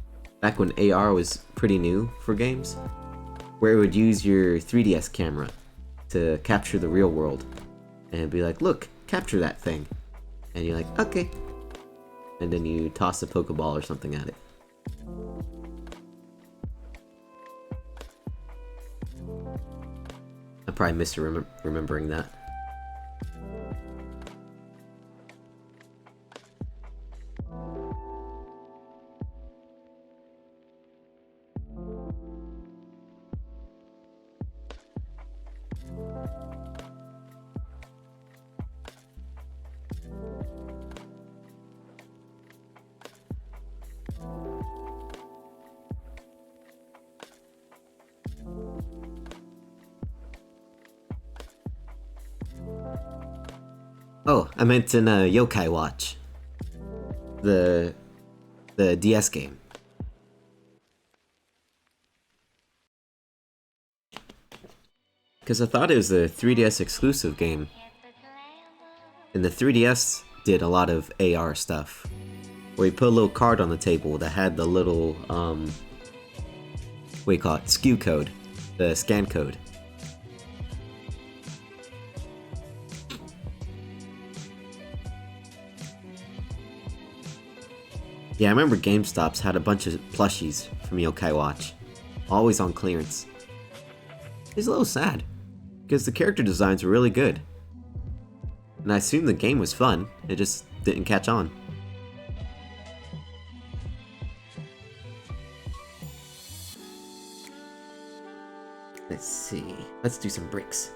Back when AR was pretty new for games, where it would use your 3DS camera to capture the real world and be like, look, capture that thing. And you're like, okay. And then you toss a Pokeball or something at it. I'm probably misremembering that. Oh, I meant in Yokai Watch. The DS game. Because I thought it was a 3DS exclusive game. And the 3DS did a lot of AR stuff. Where you put a little card on the table that had the little, what do you call it? SKU code. The scan code. Yeah, I remember GameStops had a bunch of plushies from Yokai Watch. Always on clearance. It's a little sad, because the character designs were really good. And I assumed the game was fun, it just didn't catch on. Let's see, let's do some bricks.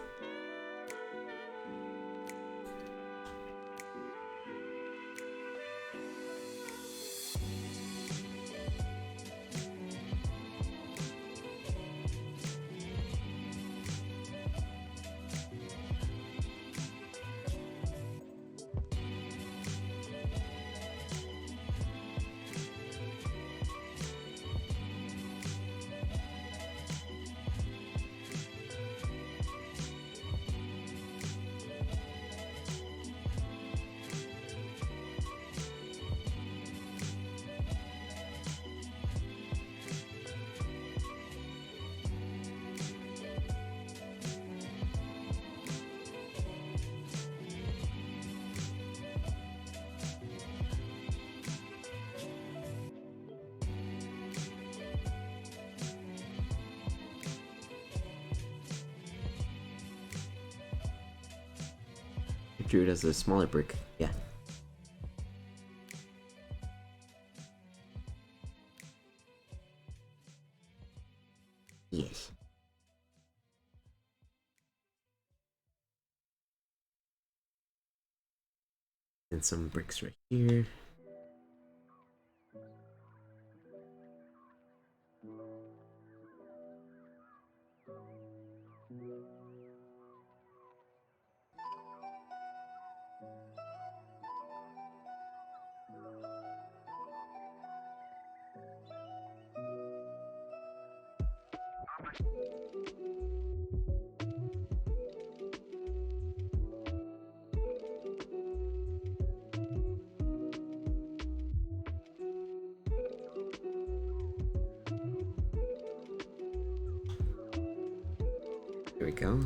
Drew it as a smaller brick. Yeah. Yes. And some bricks right here. Here we go.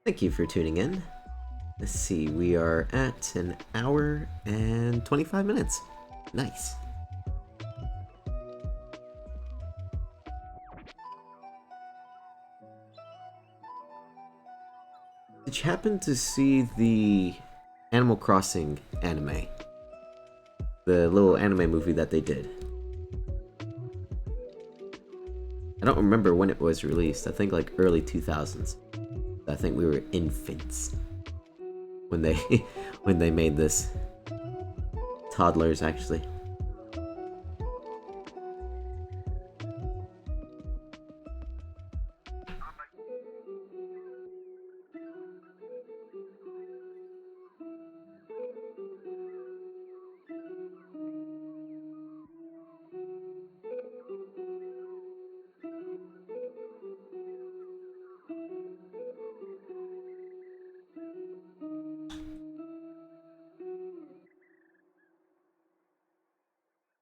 Thank you for tuning in. Let's see, we are at an hour and 25 minutes. Nice. Did you happen to see the Animal Crossing anime The little anime movie that they did. I don't remember when it was released. I think like early 2000s. I think we were infants when they when they made this. Toddlers, actually.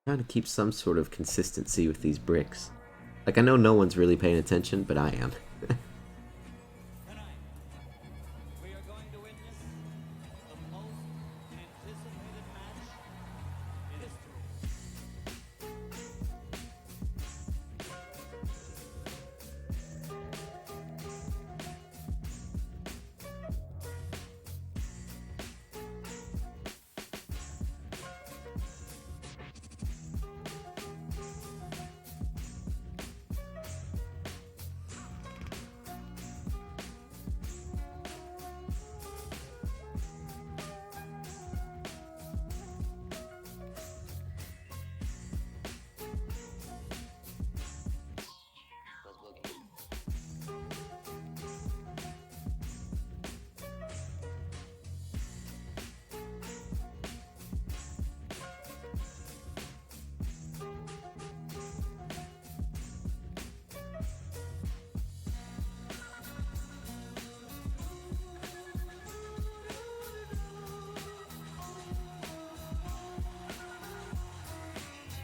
Trying to keep some sort of consistency with these bricks. Like, I know no one's really paying attention, but I am.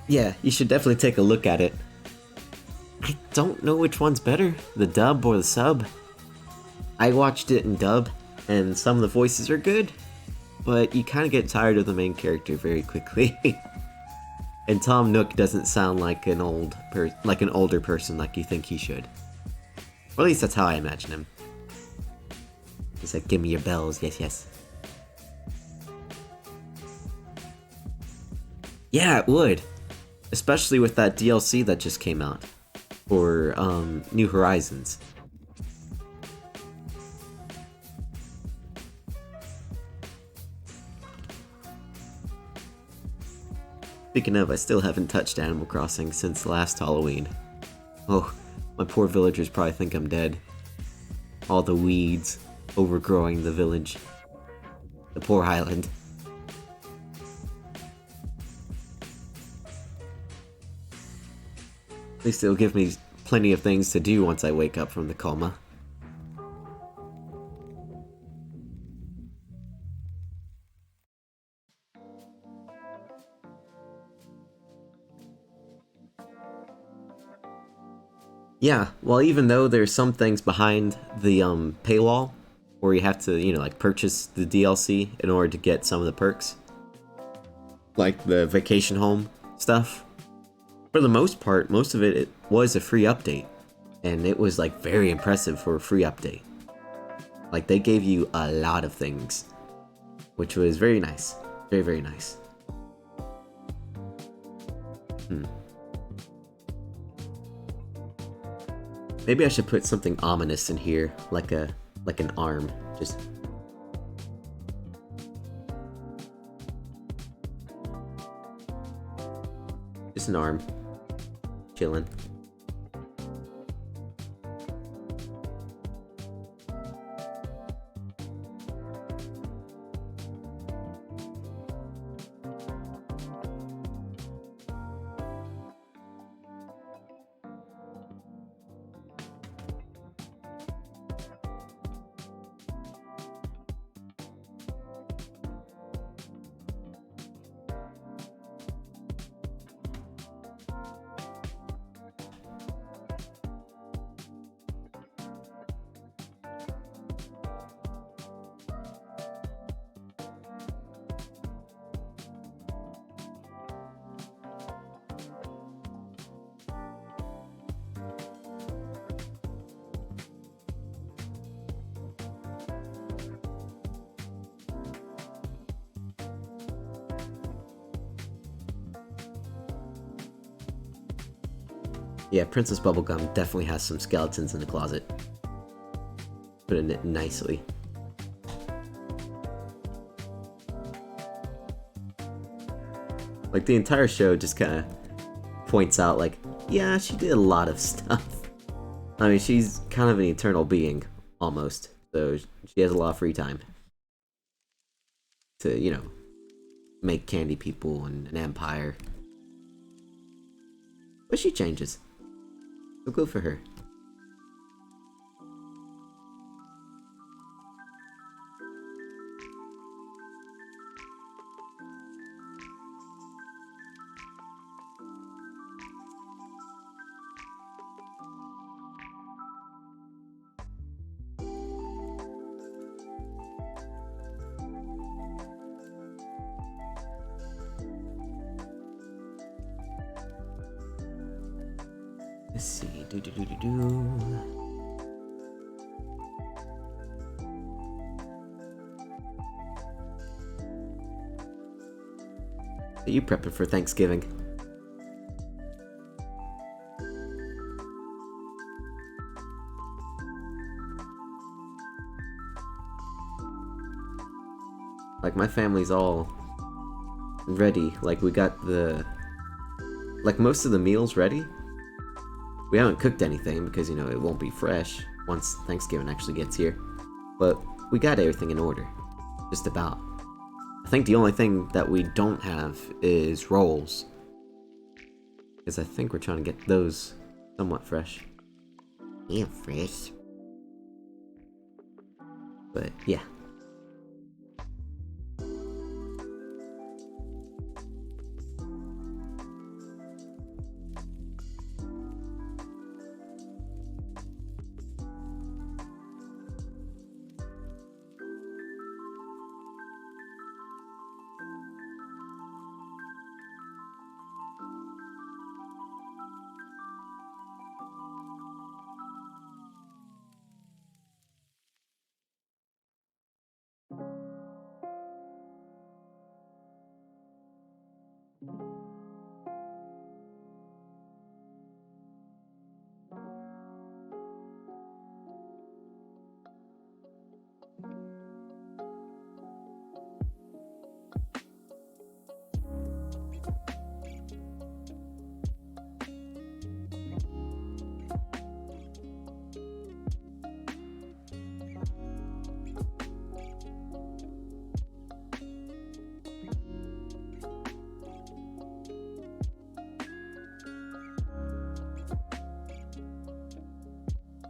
Yeah, you should definitely take a look at it. I don't know which one's better, the dub or the sub. I watched it in dub, and some of the voices are good, but you kind of get tired of the main character very quickly. And Tom Nook doesn't sound like an older person like you think he should. Or at least that's how I imagine him. He's like, give me your bells, yes, yes. Yeah, it would. Especially with that DLC that just came out. For, New Horizons. Speaking of, I still haven't touched Animal Crossing since last Halloween. Oh, my poor villagers probably think I'm dead. All the weeds overgrowing the village. The poor island. At least it'll give me plenty of things to do once I wake up from the coma. Yeah, well, even though there's some things behind the paywall, where you have to, like purchase the DLC in order to get some of the perks, like the vacation home stuff. For the most part, most of it was a free update, and it was like very impressive for a free update. Like they gave you a lot of things, which was very nice, very very nice. Maybe I should put something ominous in here, like an arm, just. Just an arm. Chilling. Yeah, Princess Bubblegum definitely has some skeletons in the closet. Putting it nicely. Like, the entire show just kind of points out, like, yeah, she did a lot of stuff. I mean, she's kind of an eternal being, almost. So she has a lot of free time to, you know, make candy people and an empire. But she changes. So good for her. Let's see. Are you prepping for Thanksgiving? Like, my family's all ready. Like, we got like, most of the meals ready. We haven't cooked anything because, you know, it won't be fresh once Thanksgiving actually gets here. But we got everything in order. Just about. I think the only thing that we don't have is rolls. Because I think we're trying to get those somewhat fresh. Yeah, fresh. But, yeah.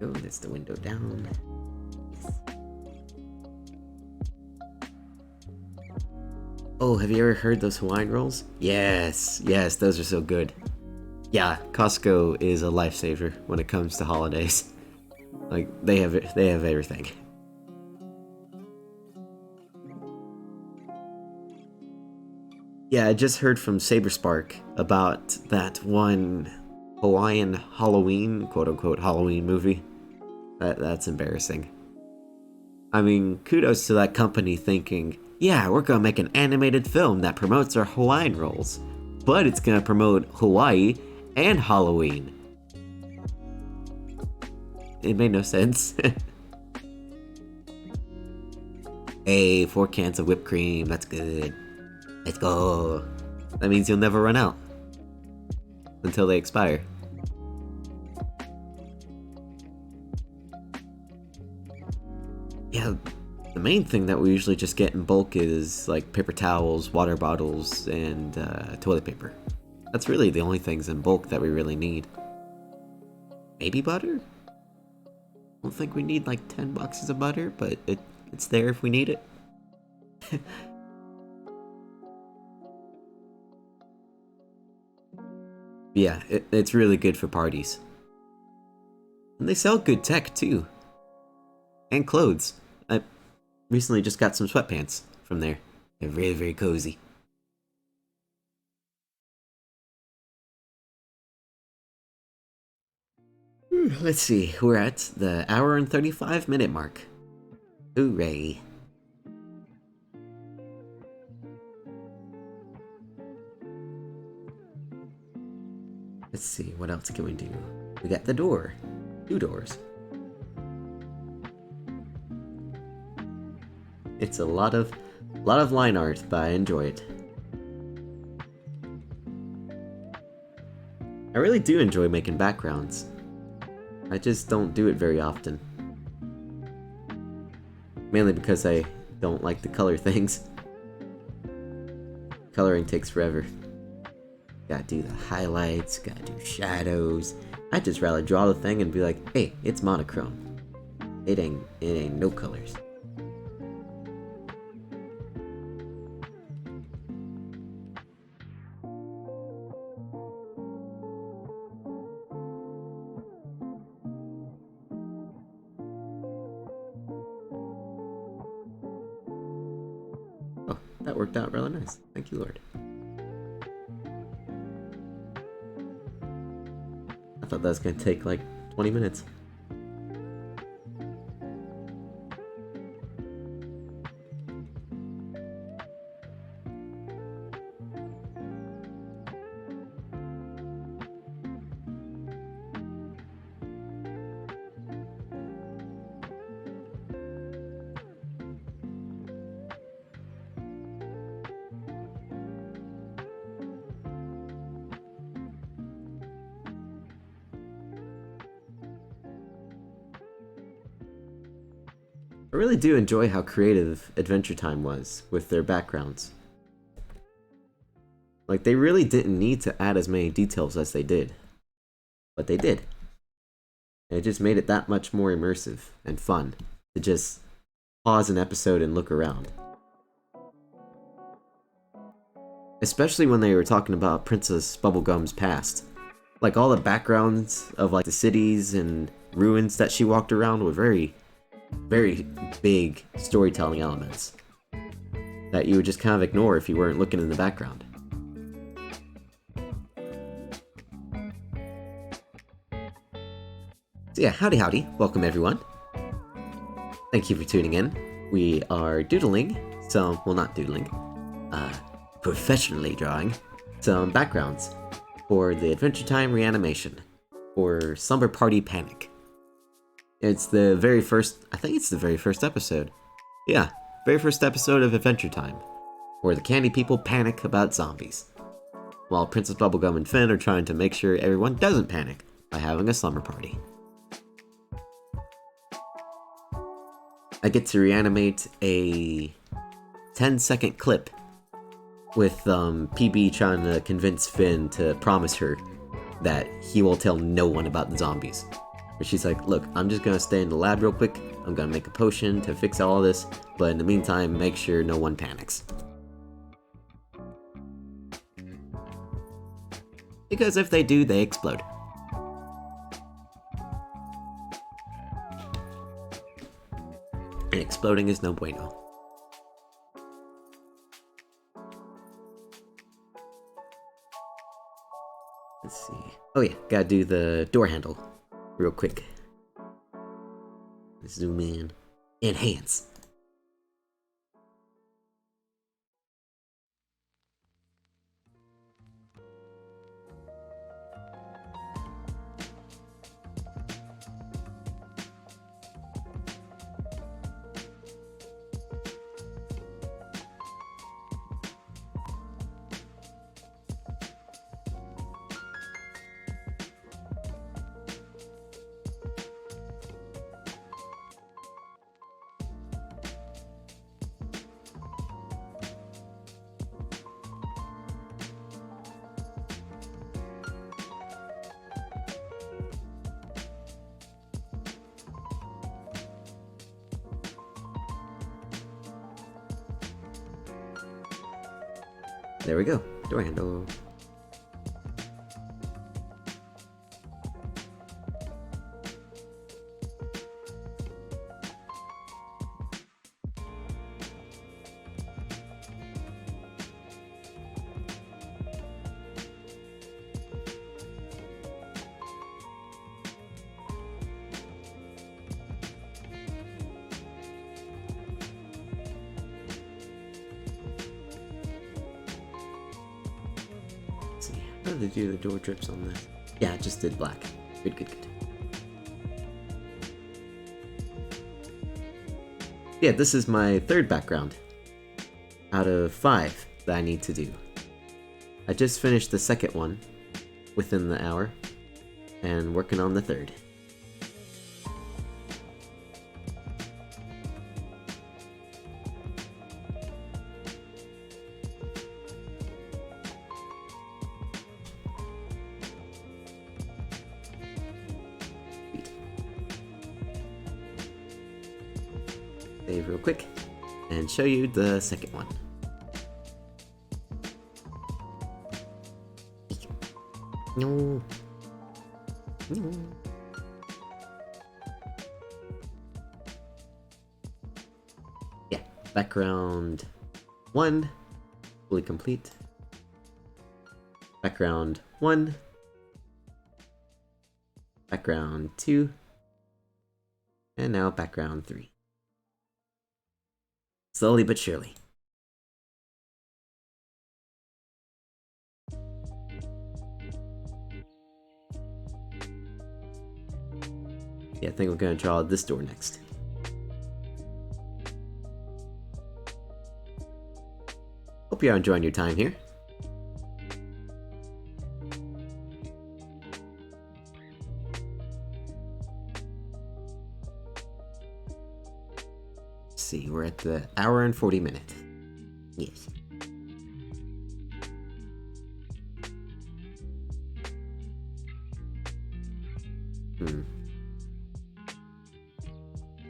Oh, that's the window down. Oh, have you ever heard those Hawaiian rolls? Yes, yes, those are so good. Yeah, Costco is a lifesaver when it comes to holidays. Like, they have everything. Yeah, I just heard from Saberspark about that one Hawaiian Halloween, quote-unquote Halloween movie. That's embarrassing. I mean, kudos to that company thinking, yeah, we're gonna make an animated film that promotes our Hawaiian rolls, but it's gonna promote Hawaii and Halloween. It made no sense. Hey, 4 cans of whipped cream, that's good. Let's go. That means you'll never run out. Until they expire. Yeah, the main thing that we usually just get in bulk is like paper towels, water bottles, and toilet paper. That's really the only things in bulk that we really need. Maybe butter? I don't think we need like 10 boxes of butter, but it's there if we need it. Yeah, it's really good for parties. And they sell good tech too. And clothes. I recently just got some sweatpants from there. They're very, very cozy. Let's see, we're at the hour and 35-minute mark. Hooray. Let's see, what else can we do? We got the door. 2 doors. It's a lot of line art, but I enjoy it. I really do enjoy making backgrounds. I just don't do it very often. Mainly because I don't like to color things. Coloring takes forever. Gotta do the highlights, gotta do shadows. I'd just rather draw the thing and be like, hey, it's monochrome. It ain't no colors. Oh, that worked out really nice. Thank you, Lord. I thought that was gonna take like 20 minutes. I really do enjoy how creative Adventure Time was with their backgrounds. Like, they really didn't need to add as many details as they did. But they did. And it just made it that much more immersive and fun to just pause an episode and look around. Especially when they were talking about Princess Bubblegum's past. Like, all the backgrounds of like the cities and ruins that she walked around were very big storytelling elements that you would just kind of ignore if you weren't looking in the background. So yeah, howdy, welcome everyone. Thank you for tuning in. We are doodling some, well, not doodling, professionally drawing some backgrounds for the Adventure Time Reanimation for Slumberparty Panic. It's the very first, I think it's the very first episode. Yeah, very first episode of Adventure Time, where the candy people panic about zombies, while Princess Bubblegum and Finn are trying to make sure everyone doesn't panic by having a slumber party. I get to reanimate a 10-second clip with PB trying to convince Finn to promise her that he will tell no one about the zombies. Where she's like, look, I'm just gonna stay in the lab real quick, I'm gonna make a potion to fix all this, but in the meantime, make sure no one panics. Because if they do, they explode. And exploding is no bueno. Let's see. Oh yeah, gotta do the door handle real quick. Zoom in. Enhance. There we go. Door handle. How do they do the door drips on this? Yeah, I just did black. Good, good, good. Yeah, this is my third background out of 5 that I need to do. I just finished the second one within the hour and working on the third. Save real quick and show you the second one. No. No. Yeah, background 1, fully complete. Background 1. Background 2. And now background 3. Slowly but surely. Yeah, I think we're gonna draw this door next. Hope you're enjoying your time here. Let's see, we're at the hour and 40 minutes. Yes.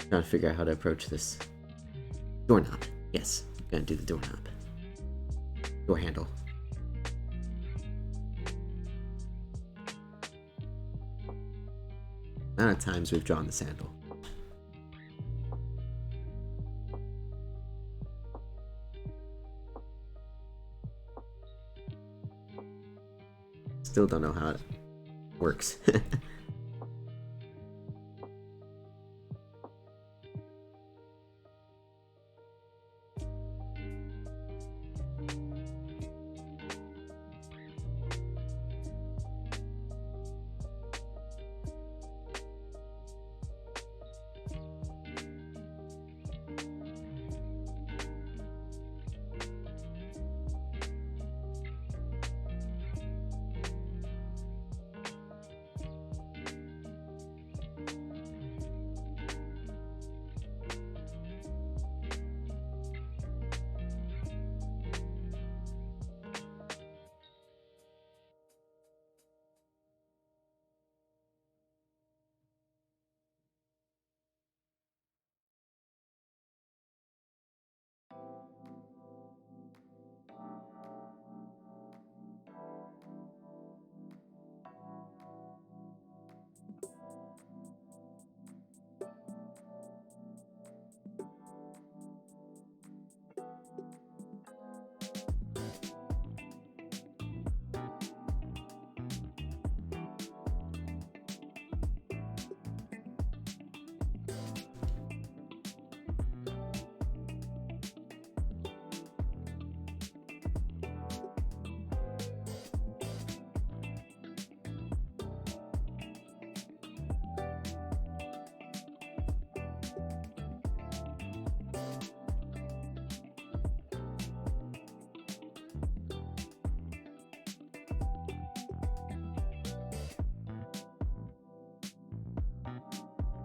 Trying to figure out how to approach this. Doorknob. Yes, I'm gonna do the doorknob. Door handle. Amount of times we've drawn this handle. Still don't know how it works.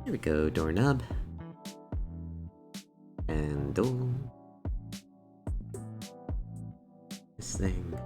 Here we go, doorknob. And door. This thing.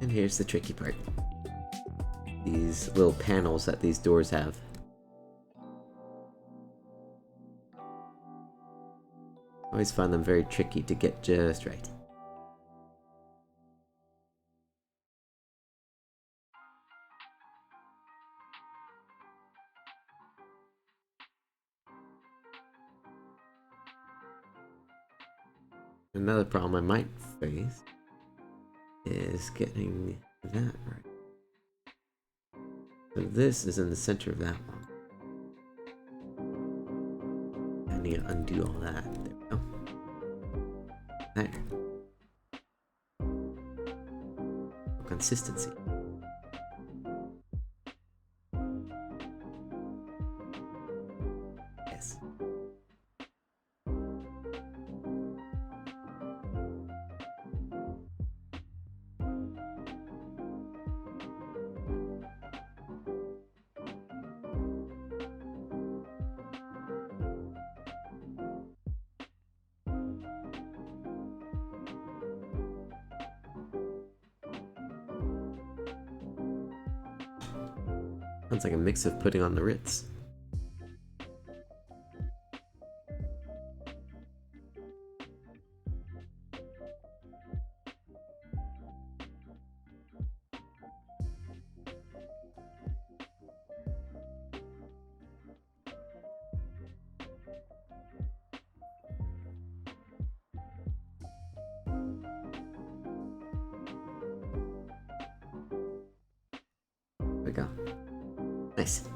And here's the tricky part. These little panels that these doors have. Always find them very tricky to get just right. Another problem I might face is getting that right. So this is in the center of that one. I need to undo all that. There we go. There. Consistency. Yes. Sounds like a mix of putting on the Ritz. There we go. Nice.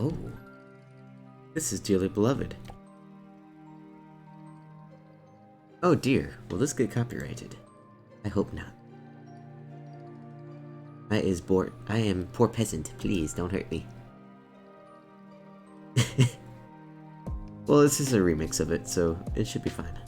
Oh, this is dearly beloved. Oh dear, will this get copyrighted? I hope not. I am poor peasant, please don't hurt me. Well, this is a remix of it, so it should be fine.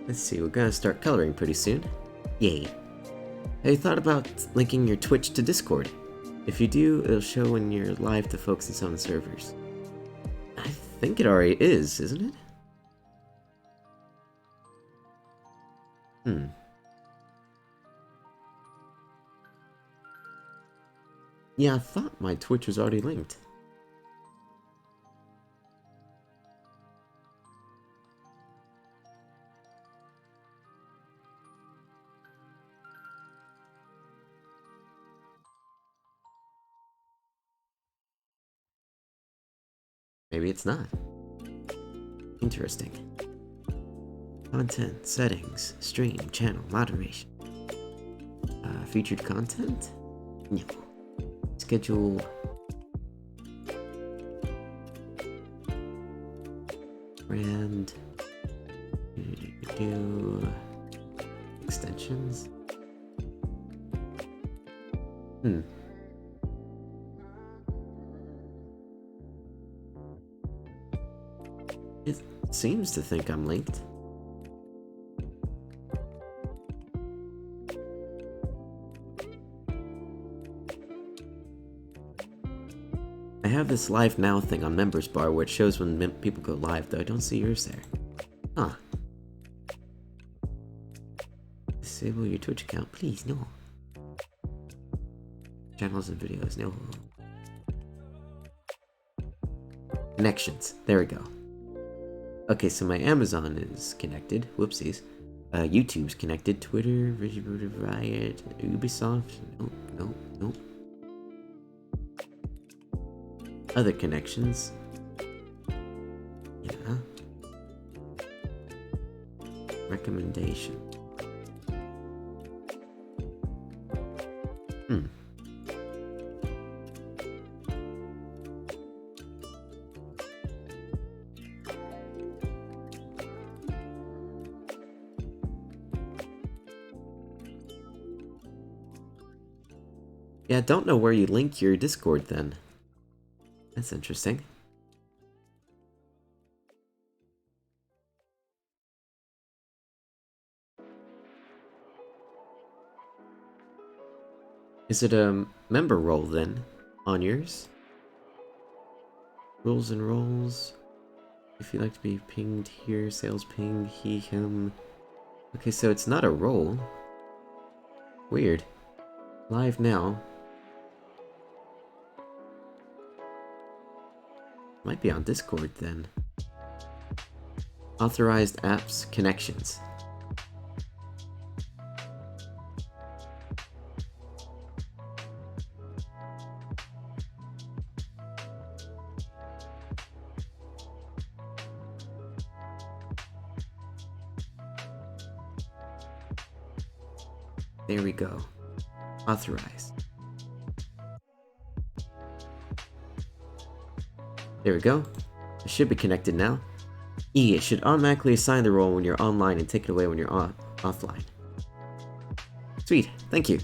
Let's see, we're gonna start coloring pretty soon. Yay. Have you thought about linking your Twitch to Discord? If you do, it'll show when you're live to folks in some of the servers. I think it already is, isn't it? Yeah, I thought my Twitch was already linked. Maybe it's not. Interesting. Content, settings, stream, channel, moderation. Featured content? No. Schedule. Brand. Do extensions. It seems to think I'm linked. I have this live now thing on members bar where it shows when people go live, though I don't see yours there. Huh. Disable your Twitch account, please, no. Channels and videos, no. Connections, there we go. Okay, so my Amazon is connected, whoopsies. YouTube's connected, Twitter, Riot, Ubisoft, nope. Other connections. Yeah. Recommendation. Yeah, I don't know where you link your Discord then. That's interesting. Is it a member role then on yours? Rules and roles. If you'd like to be pinged here, sales ping, he, him. Okay, so it's not a role. Weird. Live now. Might be on Discord then. Authorized apps connections. There we go. Authorized. There we go. It should be connected now. E, it should automatically assign the role when you're online and take it away when you're offline. Sweet, thank you.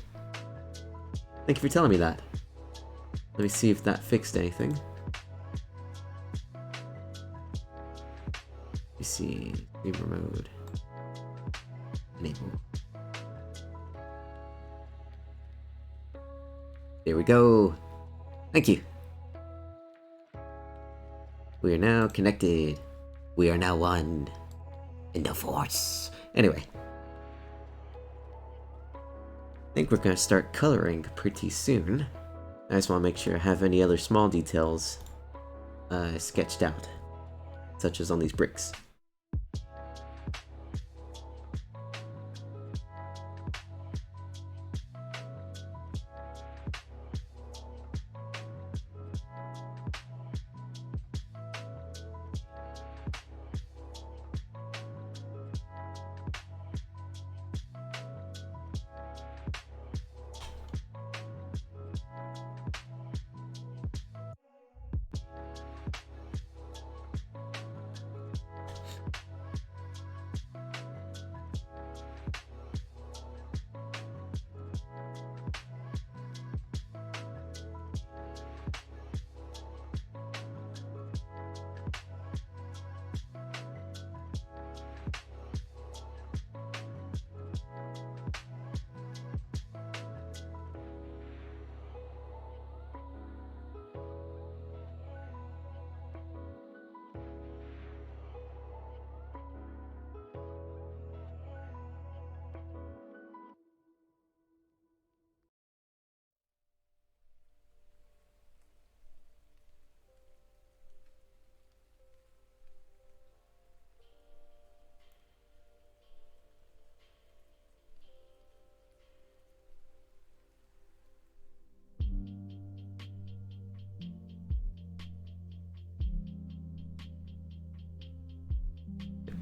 Thank you for telling me that. Let me see if that fixed anything. Let me see. Gamer mode. Enable. There we go. Thank you. We are now connected. We are now one in the Force. Anyway. I think we're going to start coloring pretty soon. I just want to make sure I have any other small details sketched out. Such as on these bricks.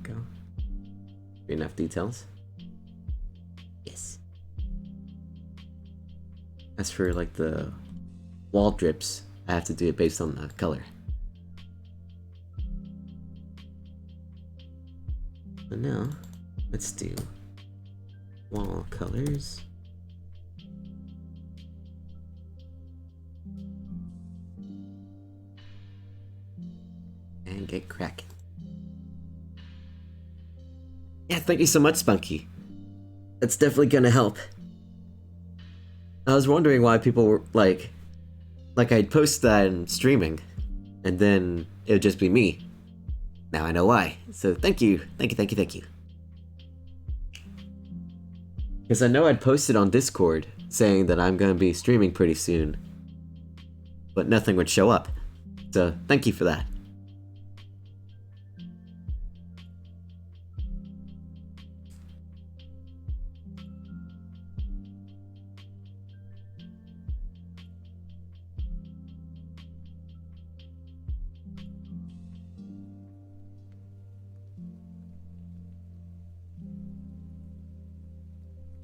Go. Enough details. Yes. As for like the wall drips, I have to do it based on the color. So now, let's do wall colors. And get cracking. Yeah, thank you so much, Spunky. That's definitely gonna help. I was wondering why people were like I'd post that in streaming, and then it would just be me. Now I know why. So thank you. Thank you. Because I know I'd posted on Discord saying that I'm gonna be streaming pretty soon, but nothing would show up. So thank you for that.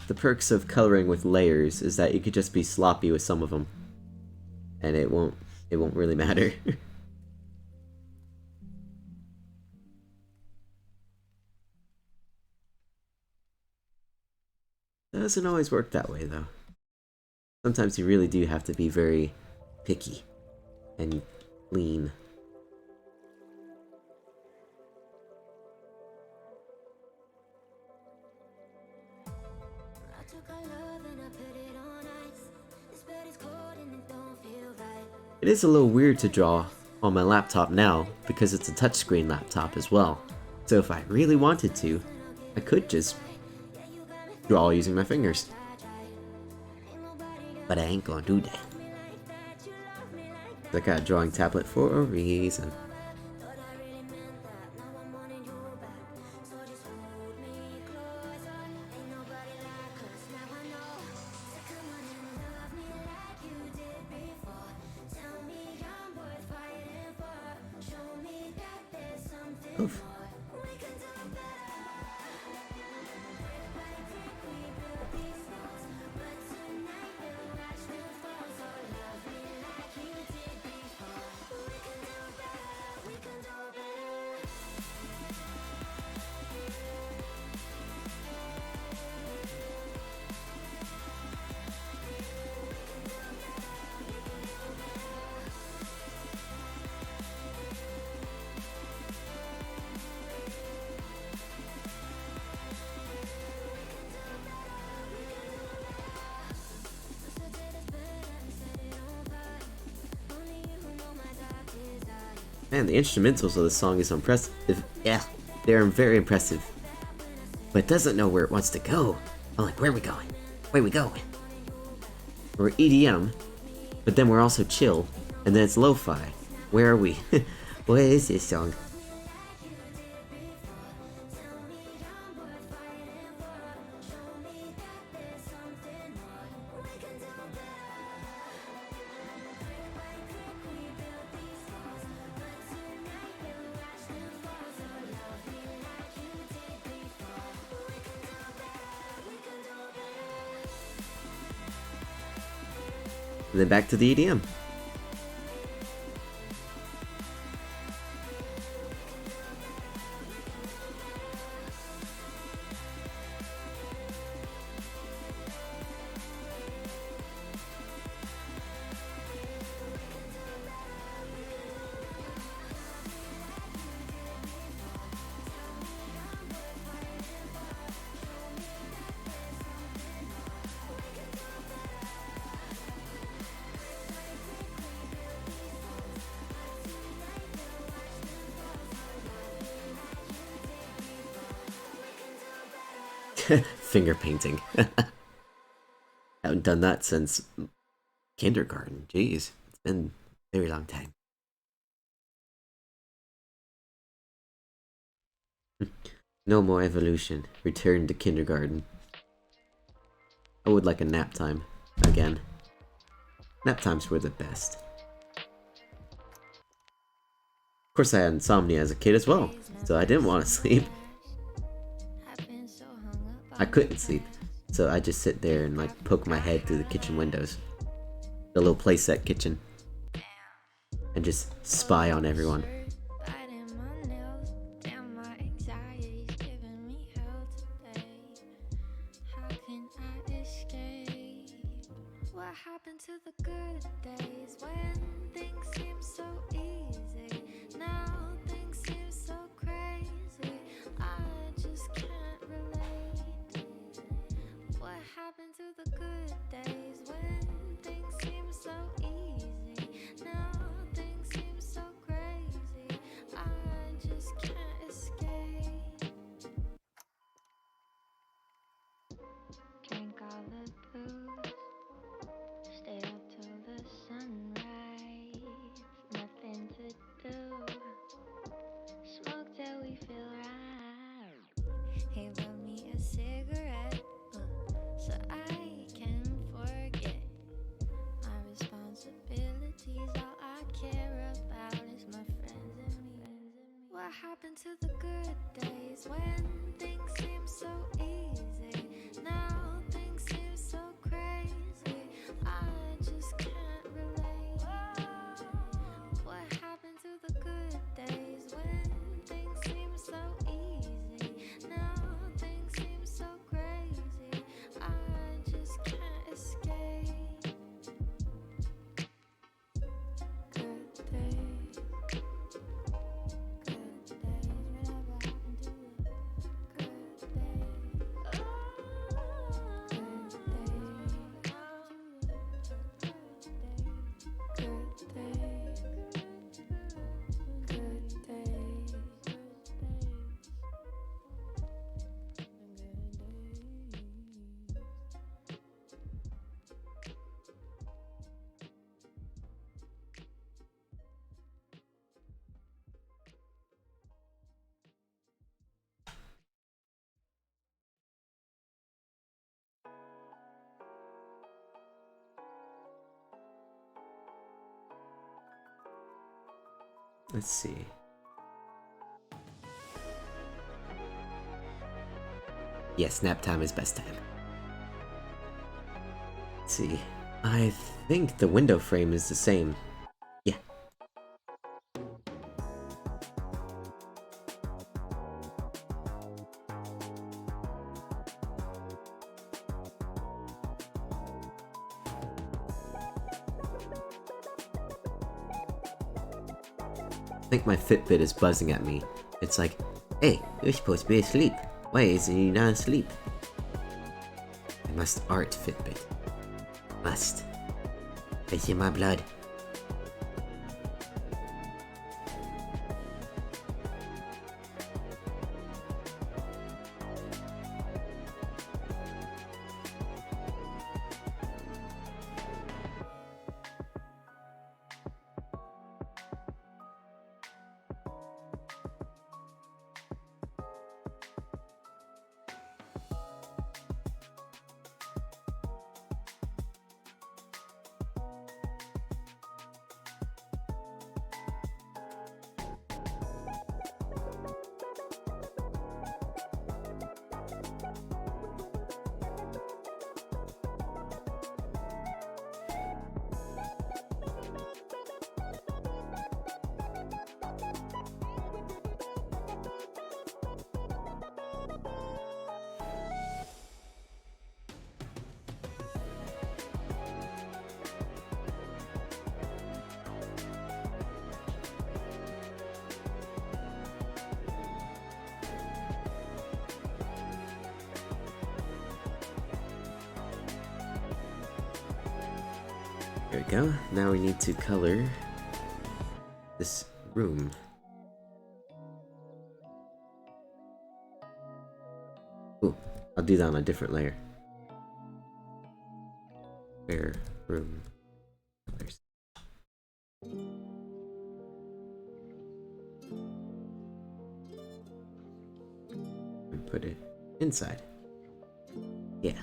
The perks of coloring with layers is that you could just be sloppy with some of them, and it won't really matter. Doesn't always work that way though. Sometimes you really do have to be very picky and lean. It is a little weird to draw on my laptop now because it's a touchscreen laptop as well. So if I really wanted to, I could just draw using my fingers. But I ain't gonna do that. I got a drawing tablet for a reason. Oof. Man, the instrumentals of the song is impressive. Yeah, they're very impressive. But it doesn't know where it wants to go. I'm like, where are we going? Where are we going? We're EDM, but then we're also chill, and then it's lo-fi. Where are we? What is this song? And then back to the EDM. Finger painting. Haven't done that since kindergarten. Jeez, it's been a very long time. No more evolution. Return to kindergarten. I would like a nap time again. Nap times were the best. Of course, I had insomnia as a kid as well, so I didn't want to sleep. I couldn't sleep, so I just sit there and like poke my head through the kitchen windows. the little playset kitchen and just spy on everyone. What happened to the good days when things seem so easy? Now things seem so crazy. I just can't relate. What happened to the good days when things seem so easy? Now things seem so crazy. I just can't escape. Drink all the booze. Stay up till the sunrise, nothing to do. Smoke till we feel right. He brought me a cigarette, so I can forget my responsibilities. All I care about is my friends and me. What happened to the good days when things seem so easy? Now things seem so crazy. I just can't relate. What happened to the good days when things seem so easy? Now things seem so crazy. I just can't escape. Good days. Good days. Whatever happened to the good days? Let's see. Yes, nap time is best time. Let's see. I think the window frame is the same. Yeah. I think my Fitbit is buzzing at me. It's like, hey, you're supposed to be asleep. Why isn't you not asleep? I must art Fitbit. Must. It's in my blood. There we go. Now we need to color this room. Ooh, I'll do that on a different layer. Where room colors. And put it inside. Yeah.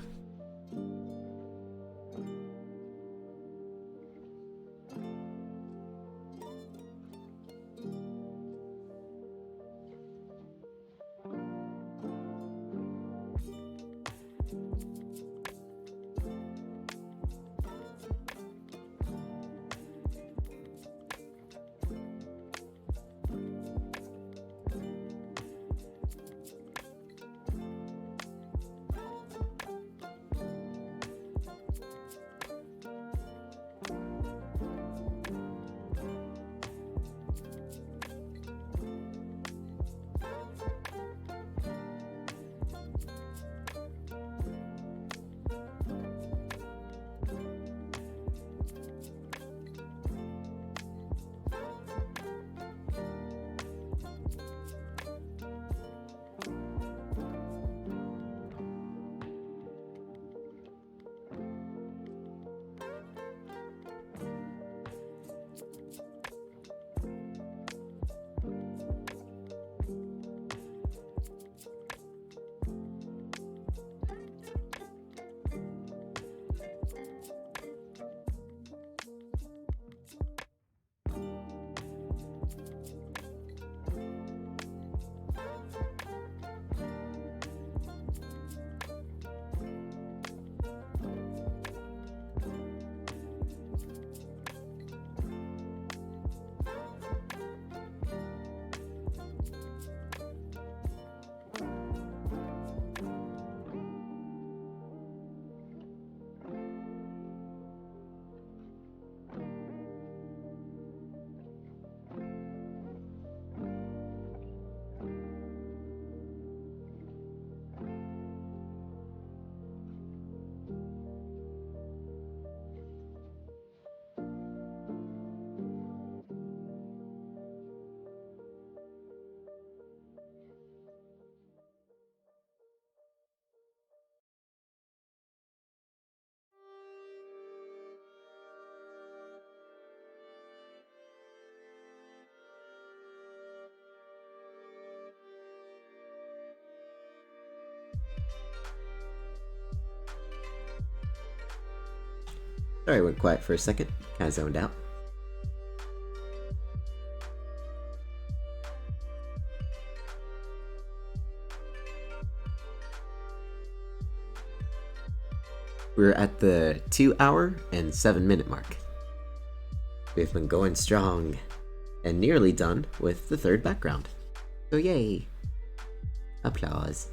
Sorry, I went quiet for a second. Kinda zoned out. We're at the 2 hour and 7 minute mark. We've been going strong and nearly done with the third background. So yay! Applause.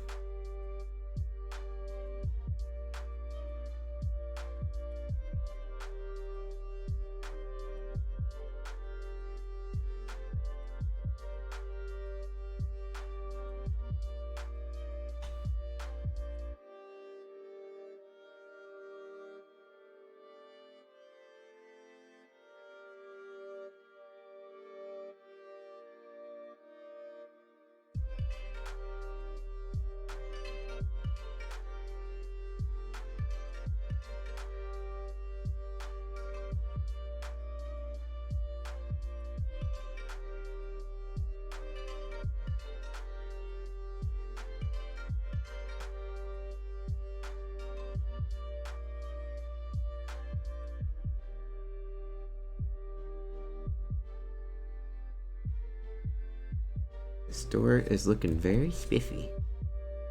This door is looking very spiffy.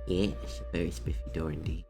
Yeah, it's a very spiffy door indeed.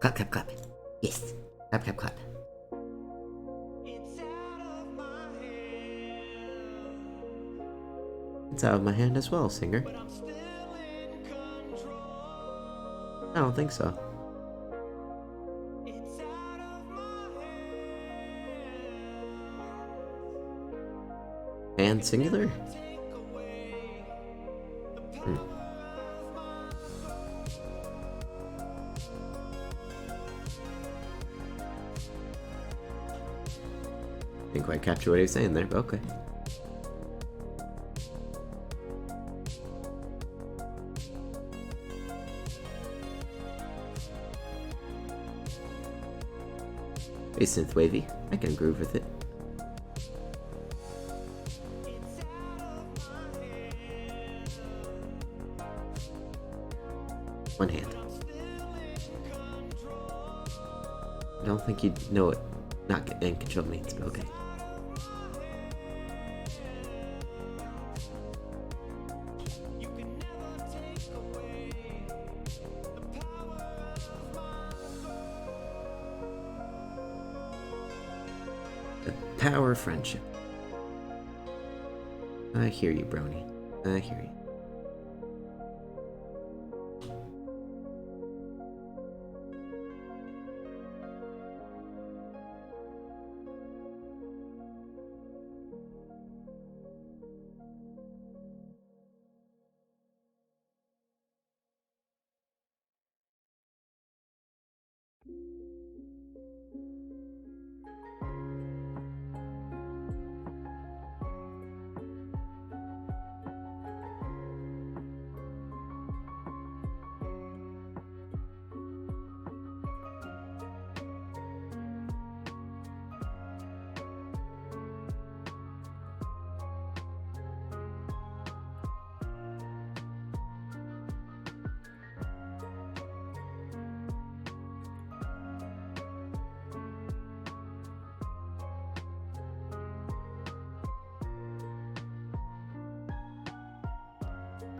Clap, clap, clap. Yes. Clap, clap, clap. It's out of my hand as well, singer. I don't think so. And singular? Didn't quite capture what he was saying there, but okay. Hey, synth wavy. I can groove with it. One hand. I don't think you'd know what not get in control means, but okay. The power of friendship. I hear you, Brony. I hear you.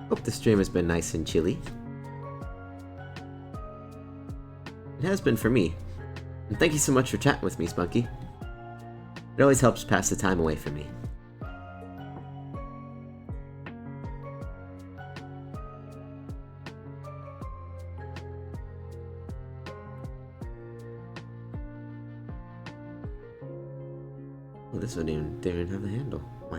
Hope the stream has been nice and chilly. It has been for me. And thank you so much for chatting with me, Spunky. It always helps pass the time away for me. Well, this one didn't even have the handle. Wow.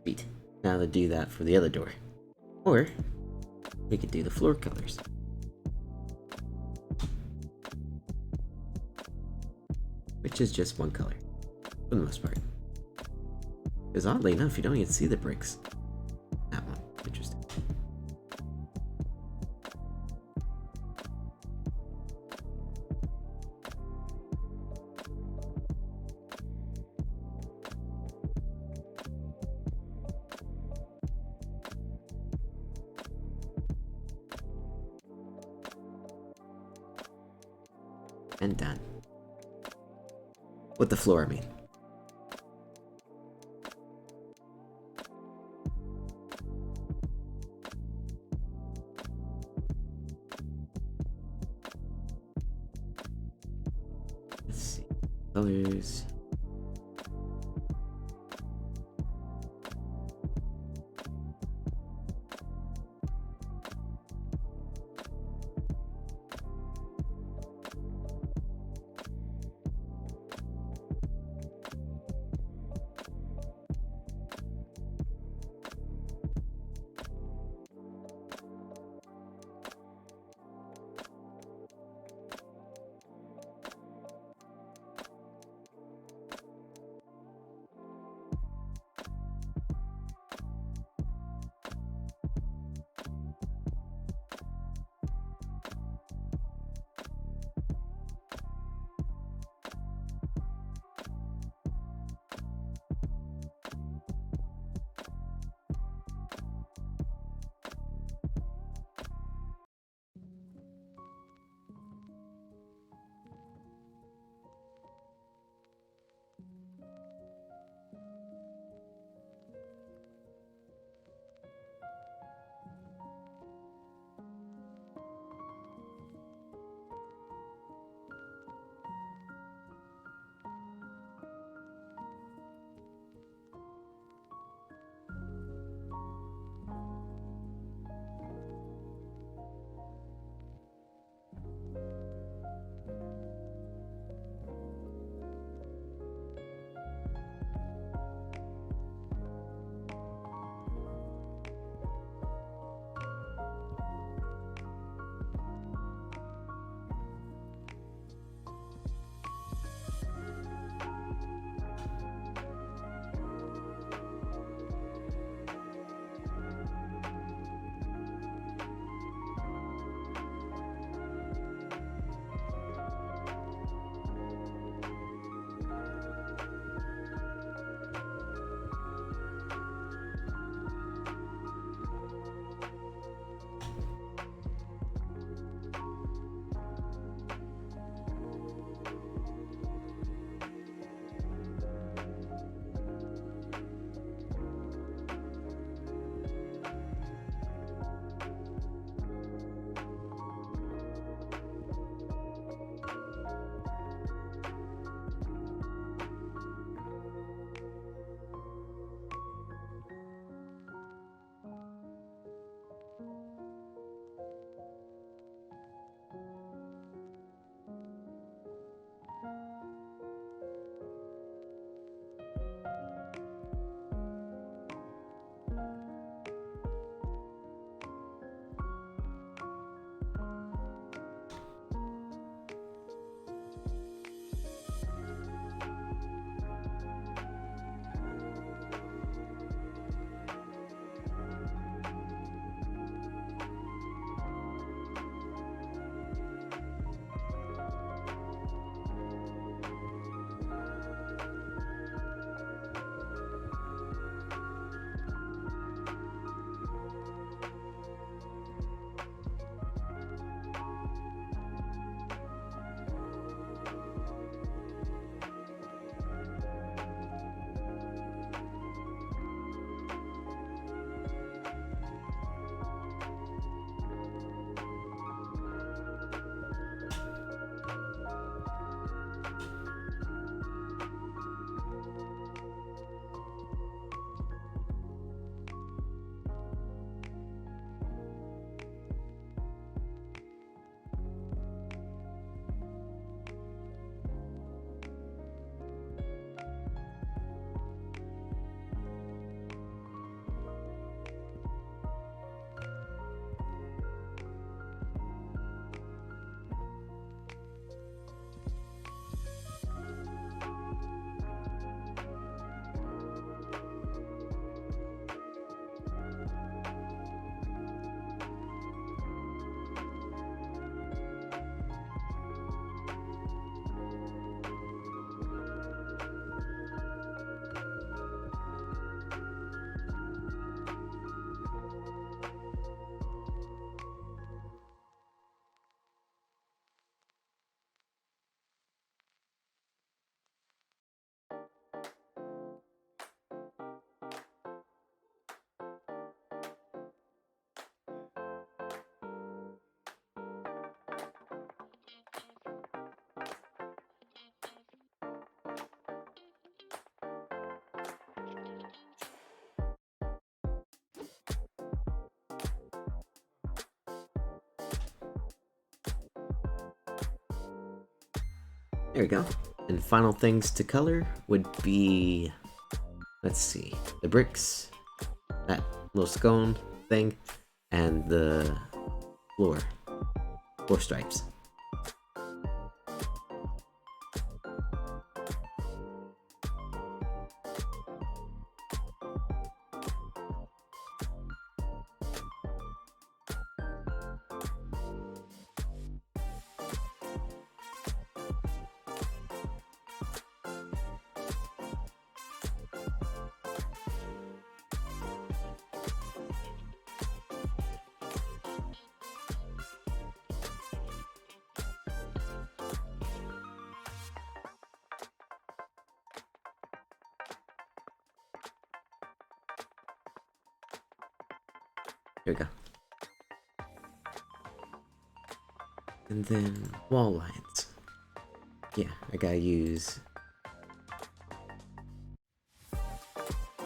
Sweet. Now to do that for the other door. Or we could do the floor colors. Which is just one color, for the most part. Because oddly enough, you don't even see the bricks. That one. Interesting. And done. With the floor, I mean. Let's see. Colors. There we go. And final things to color would be, let's see, the bricks, that little scone thing, and the floor stripes. Here we go. And then wall lines. Yeah, I gotta use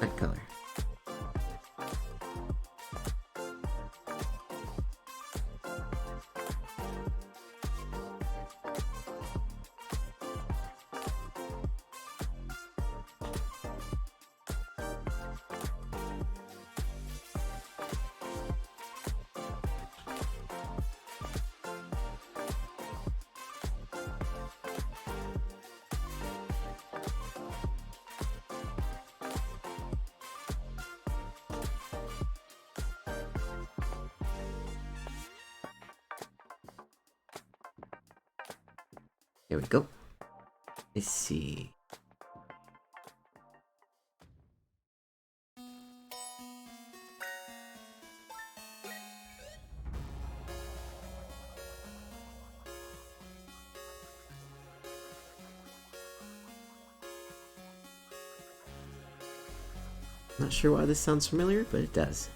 that color. There we go. Let's see. Not sure why this sounds familiar, but it does.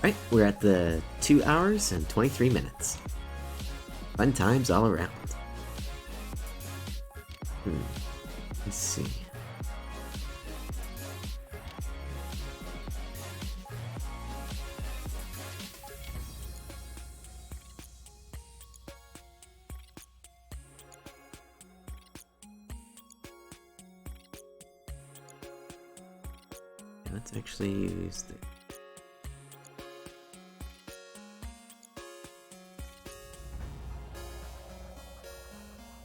Right, we're at the 2 hours and 23 minutes. Fun times all around. Let's see. Let's actually use the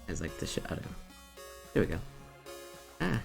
as like the shadow. There we go. Ah.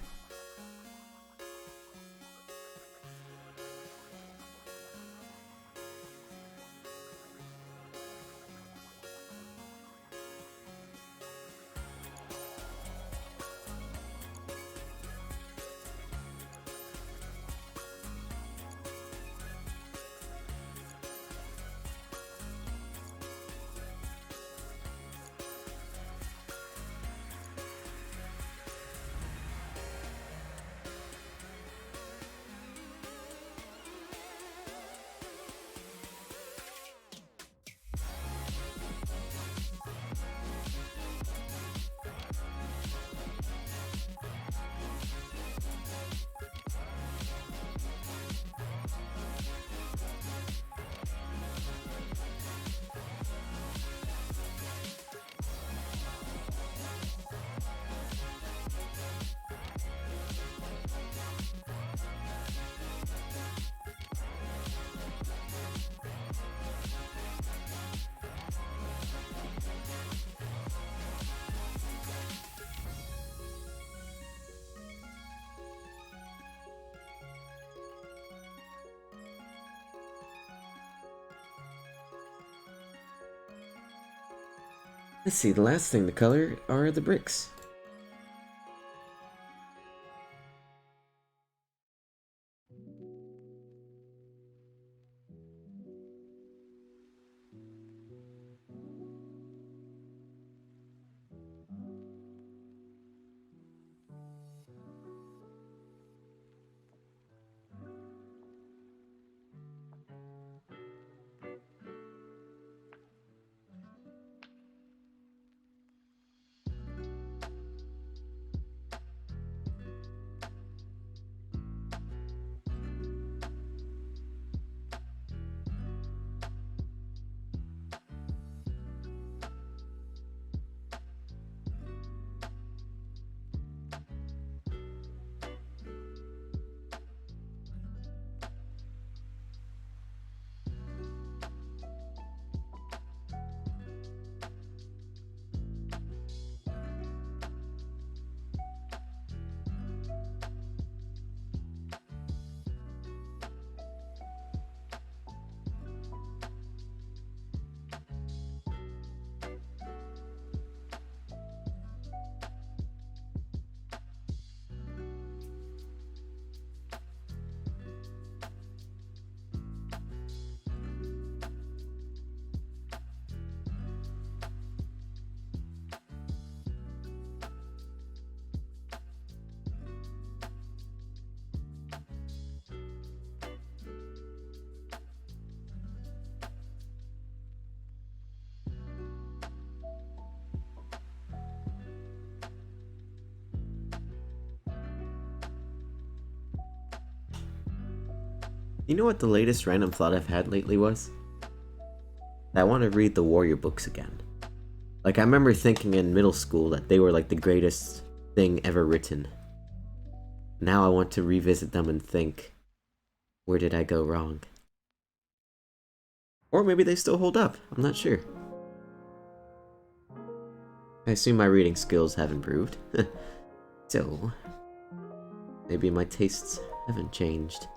Let's see, the last thing to color are the bricks. You know what the latest random thought I've had lately was? I want to read the Warrior books again. Like, I remember thinking in middle school that they were like the greatest thing ever written. Now I want to revisit them and think, where did I go wrong? Or maybe they still hold up, I'm not sure. I assume my reading skills have improved. So, maybe my tastes haven't changed.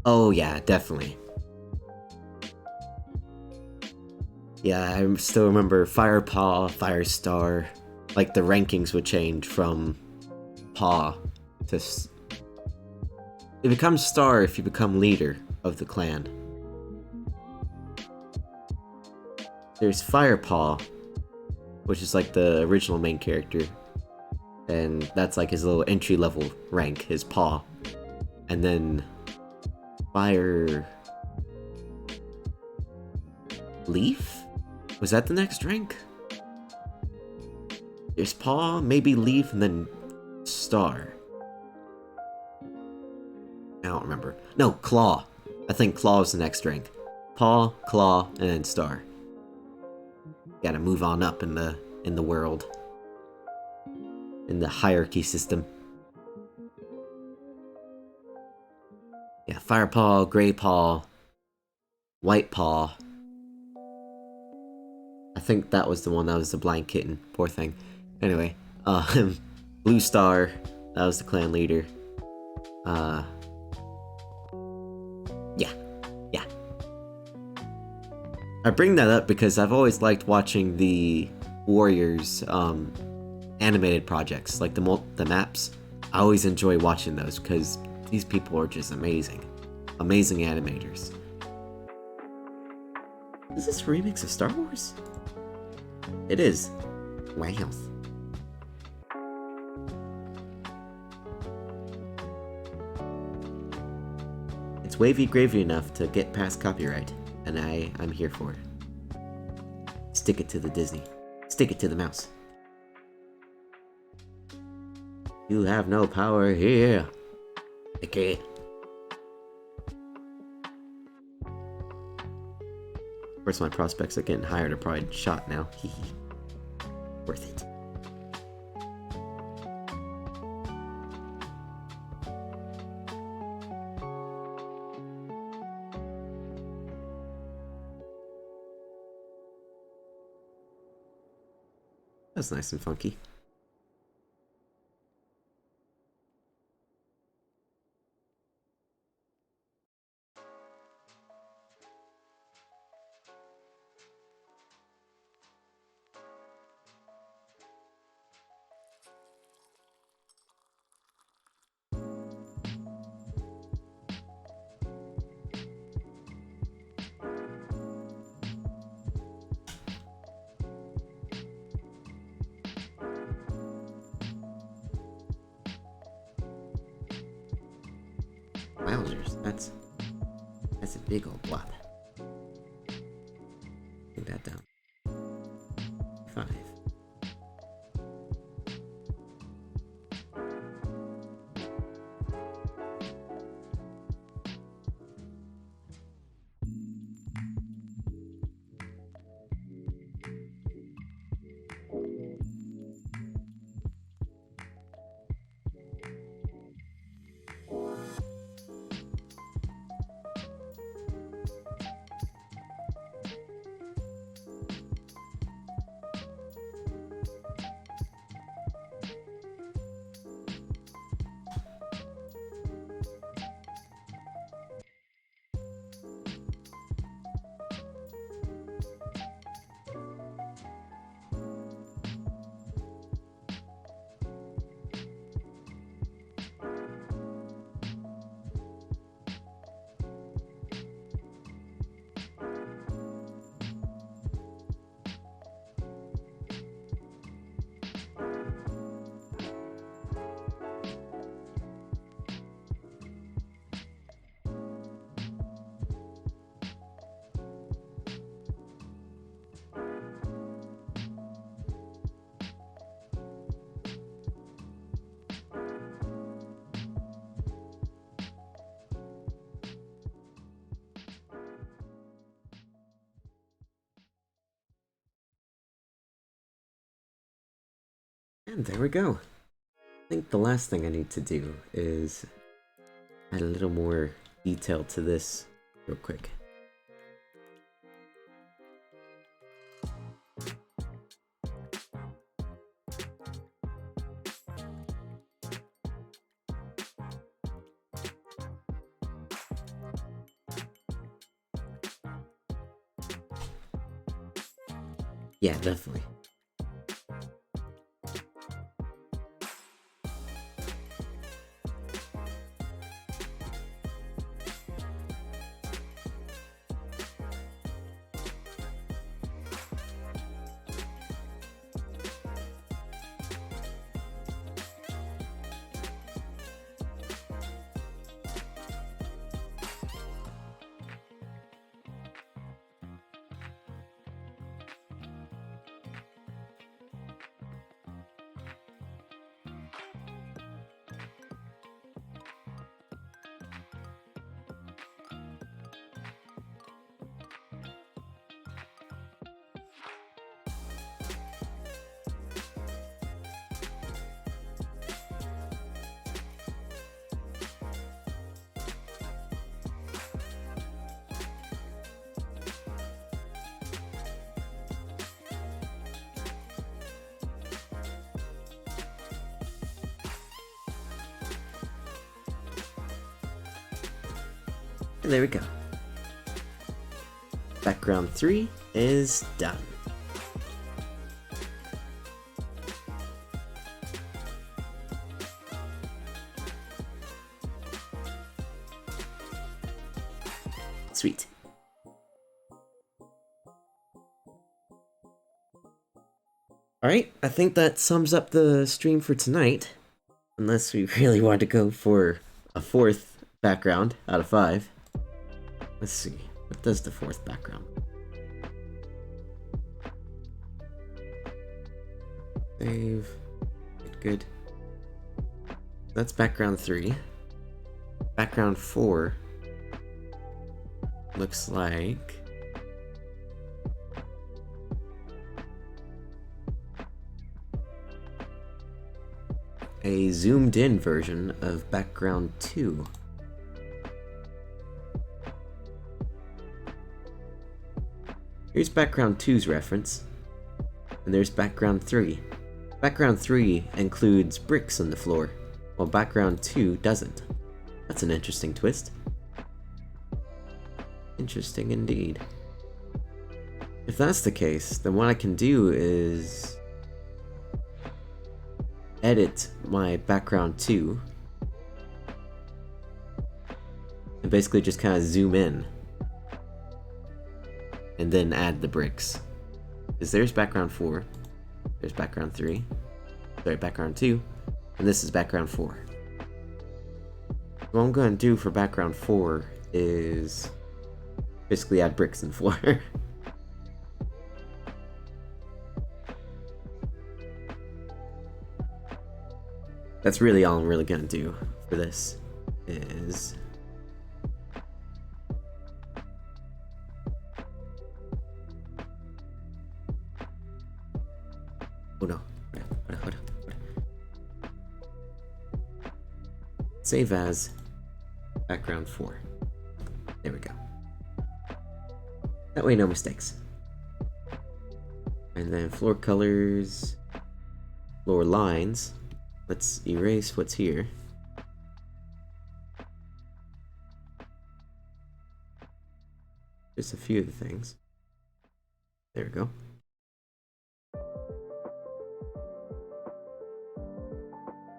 Oh yeah, definitely. Yeah, I still remember Firepaw, Firestar. Like, the rankings would change from Paw to... It becomes Star if you become leader of the clan. There's Firepaw, which is like the original main character. And that's like his little entry level rank, his paw. And then Fire... Leaf? Was that the next rank? There's Paw, maybe Leaf, and then Star. I don't remember. No, Claw. I think Claw is the next rank. Paw, Claw, and then Star. Gotta move on up in the world. In the hierarchy system. Yeah, Firepaw, Grey Paw, White Paw. I think that was the one that was the blind kitten. Poor thing. Anyway, Blue Star, that was the clan leader. Yeah. I bring that up because I've always liked watching the Warriors animated projects, like the maps. I always enjoy watching those because these people are just amazing. Amazing animators. Is this a remix of Star Wars? It is. Wow. It's wavy gravy enough to get past copyright, and I'm here for it. Stick it to the Disney. Stick it to the mouse. You have no power here. Okay. Of course, my prospects are getting higher to probably shot now. Hee. Worth it. That's nice and funky. Wowzers, that's a big old blob. Take that down. 5. And there we go. I think the last thing I need to do is add a little more detail to this real quick. Yeah, definitely. And there we go. Background 3 is done. Sweet. Alright, I think that sums up the stream for tonight. Unless we really want to go for a 4th background out of 5. Let's see. What does the 4th background? Save. Good. That's background 3. background 4 looks like a zoomed in version of background 2. Here's background 2's reference, and there's background 3. Background 3 includes bricks on the floor, while background 2 doesn't. That's an interesting twist. Interesting indeed. If that's the case, then what I can do is edit my background 2 and basically just kind of zoom in and then add the bricks. Because there's background 4, there's background 3, sorry, background 2, and this is background 4. What I'm going to do for background 4 is basically add bricks and floor. That's really all I'm really gonna do for this is oh no. Hold on. Save as background 4. There we go. That way no mistakes. And then floor colors, floor lines. Let's erase what's here. Just a few of the things. There we go.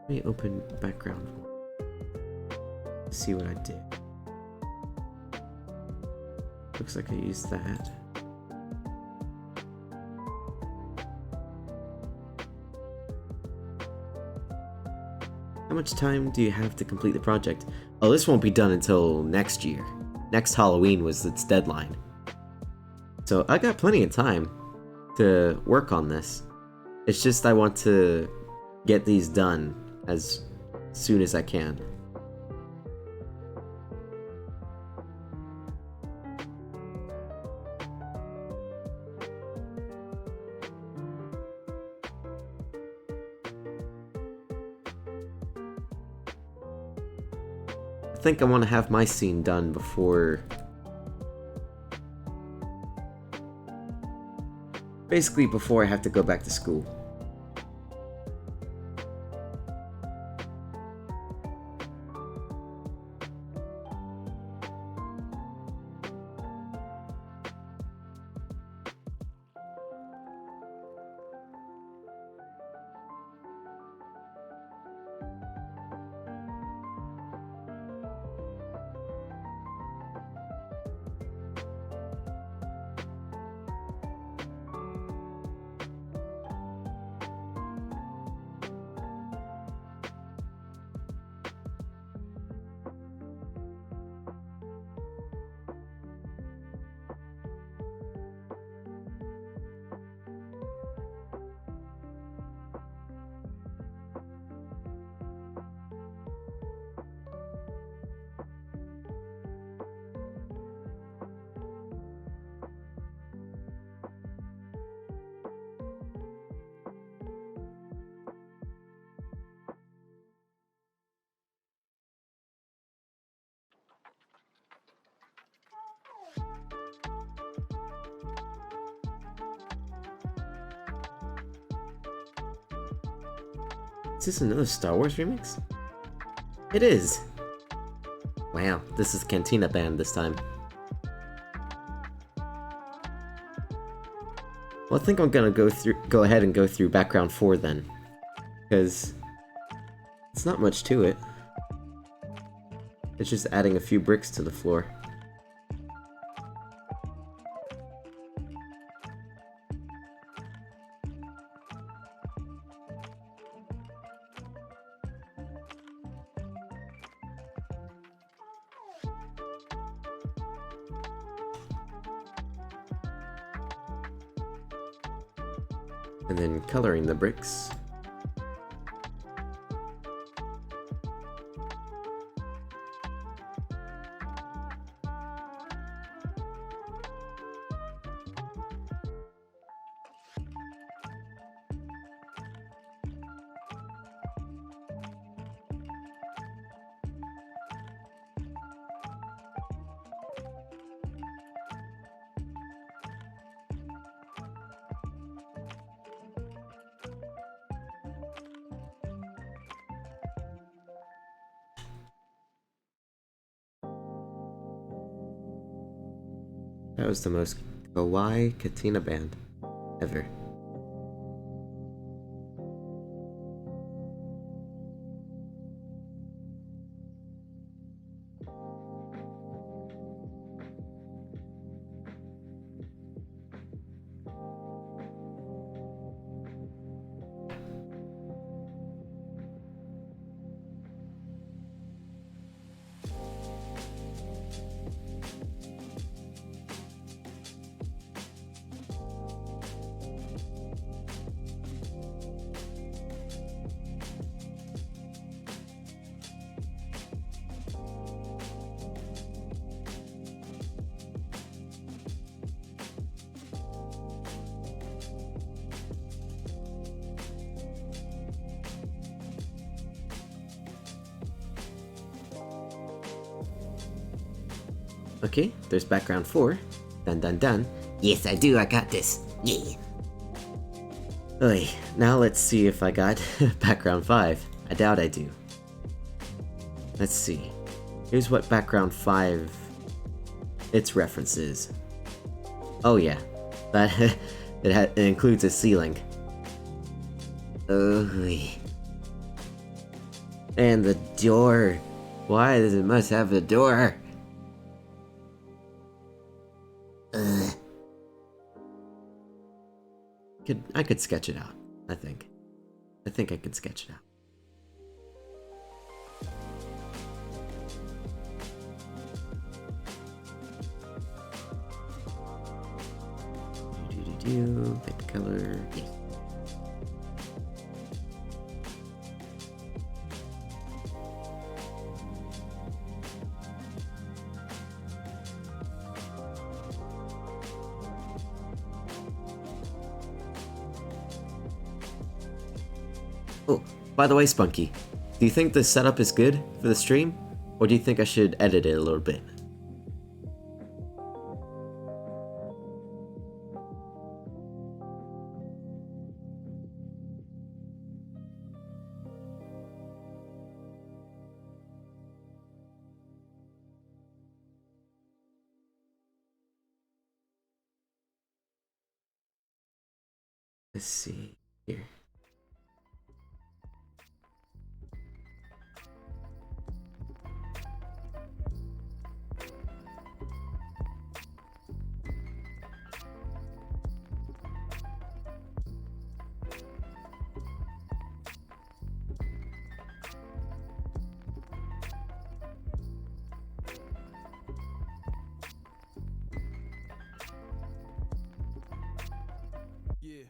Let me open background one. See what I did. Looks like I used that. How much time do you have to complete the project? Oh, this won't be done until next year. Next Halloween was its deadline. So I got plenty of time to work on this. It's just I want to get these done as soon as I can. I think I want to have my scene done before... basically before I have to go back to school. Is this another Star Wars remix? It is! Wow, this is Cantina Band this time. Well, I think I'm gonna go ahead and go through background 4 then. Because it's not much to it. It's just adding a few bricks to the floor. And then coloring the bricks. That was the most kawaii Katina band ever. Okay, there's background 4. Dun dun dun. Yes, I do, I got this. Yeah. Oy, now let's see if I got background 5. I doubt I do. Let's see. Here's what background 5 its references. Oh yeah, that it includes a ceiling. Oy. And the door. Why does it must have a door? I could sketch it out, I think. I think I could sketch it out. Pick the color. Yeah. Oh, by the way, Spunky, do you think the setup is good for the stream? Or do you think I should edit it a little bit? Let's see here. Yeah.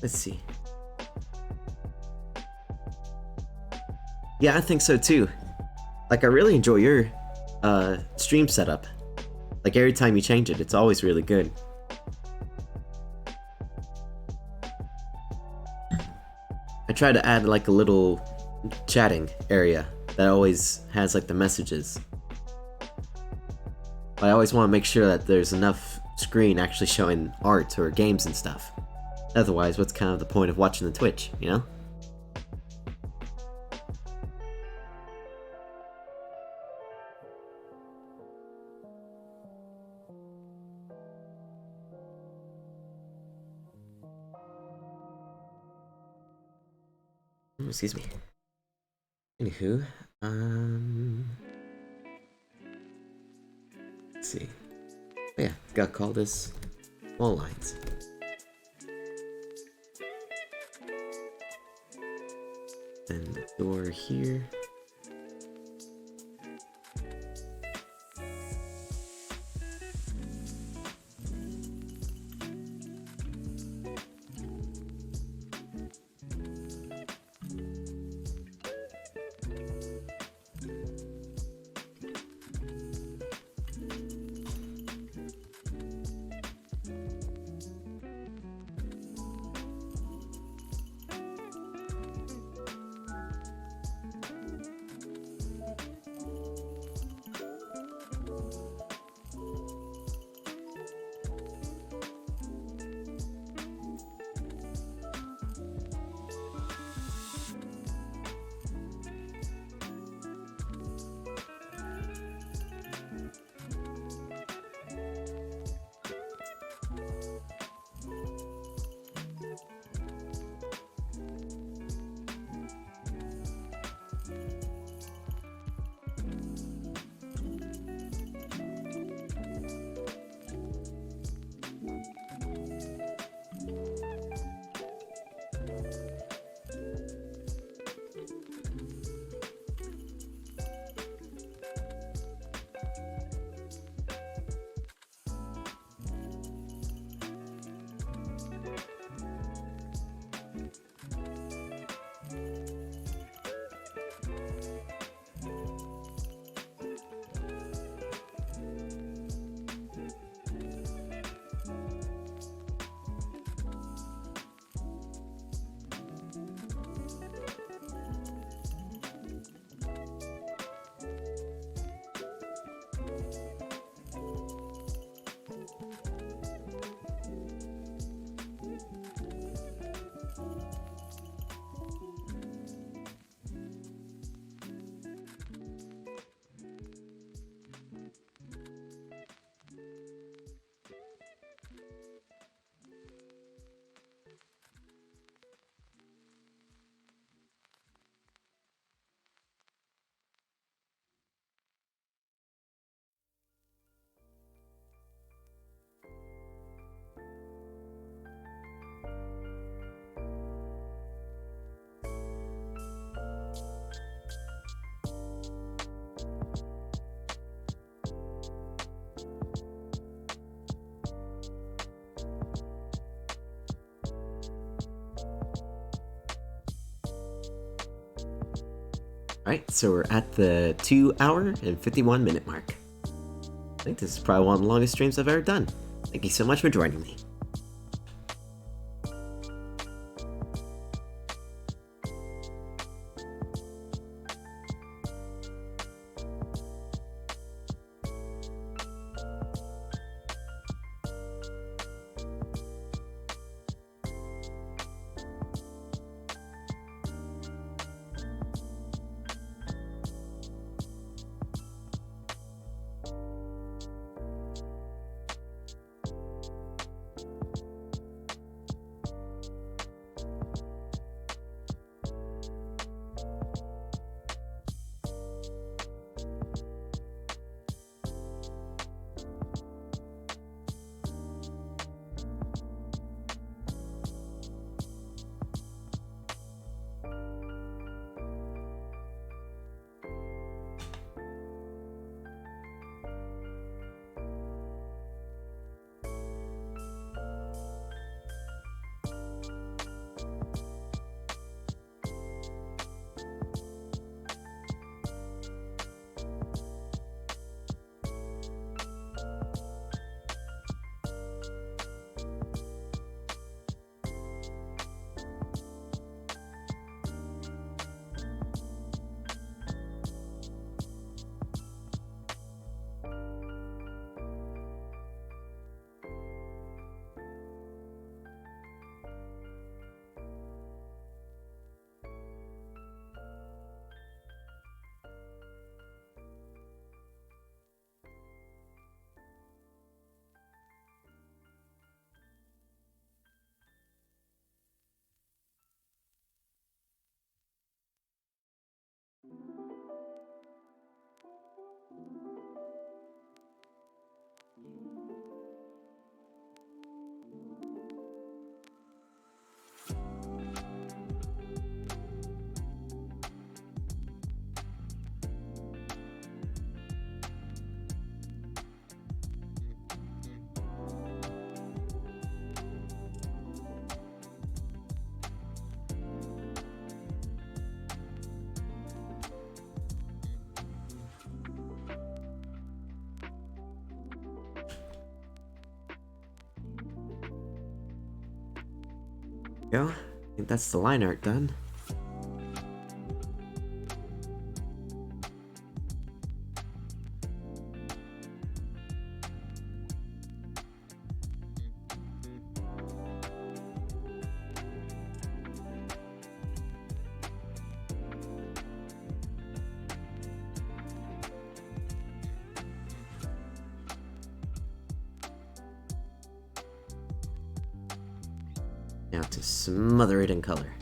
Let's see. Yeah, I think so too. Like, I really enjoy your stream setup. Like, every time you change it, it's always really good. I try to add like a little chatting area that always has like the messages. I always want to make sure that there's enough screen actually showing art or games and stuff. Otherwise, what's kind of the point of watching the Twitch, you know? Excuse me. Anywho, let's see. Oh yeah, gotta call this wall lines. And the door here. Alright, so we're at the 2 hour and 51 minute mark. I think this is probably one of the longest streams I've ever done. Thank you so much for joining me. Go. I think that's the line art done. Now to smother it in color.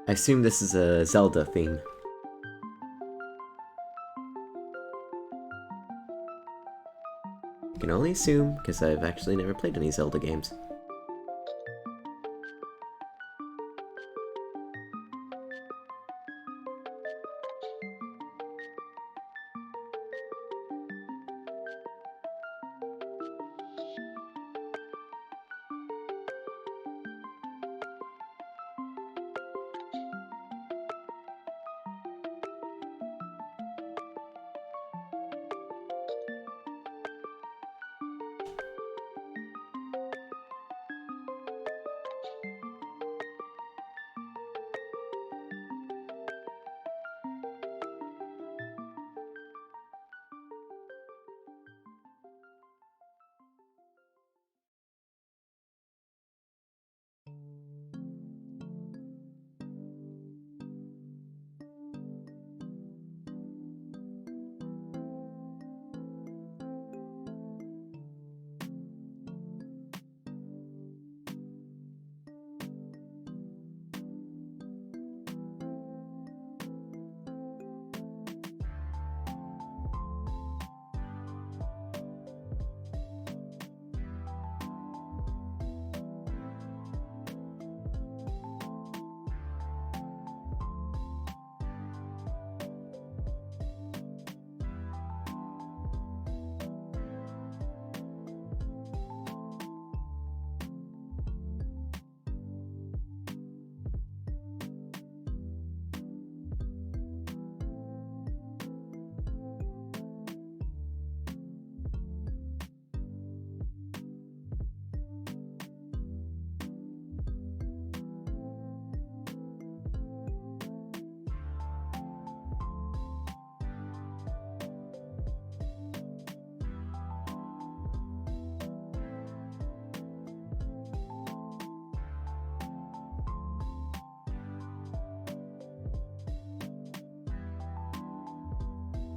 I assume this is a Zelda theme. I can only assume, because I've actually never played any Zelda games.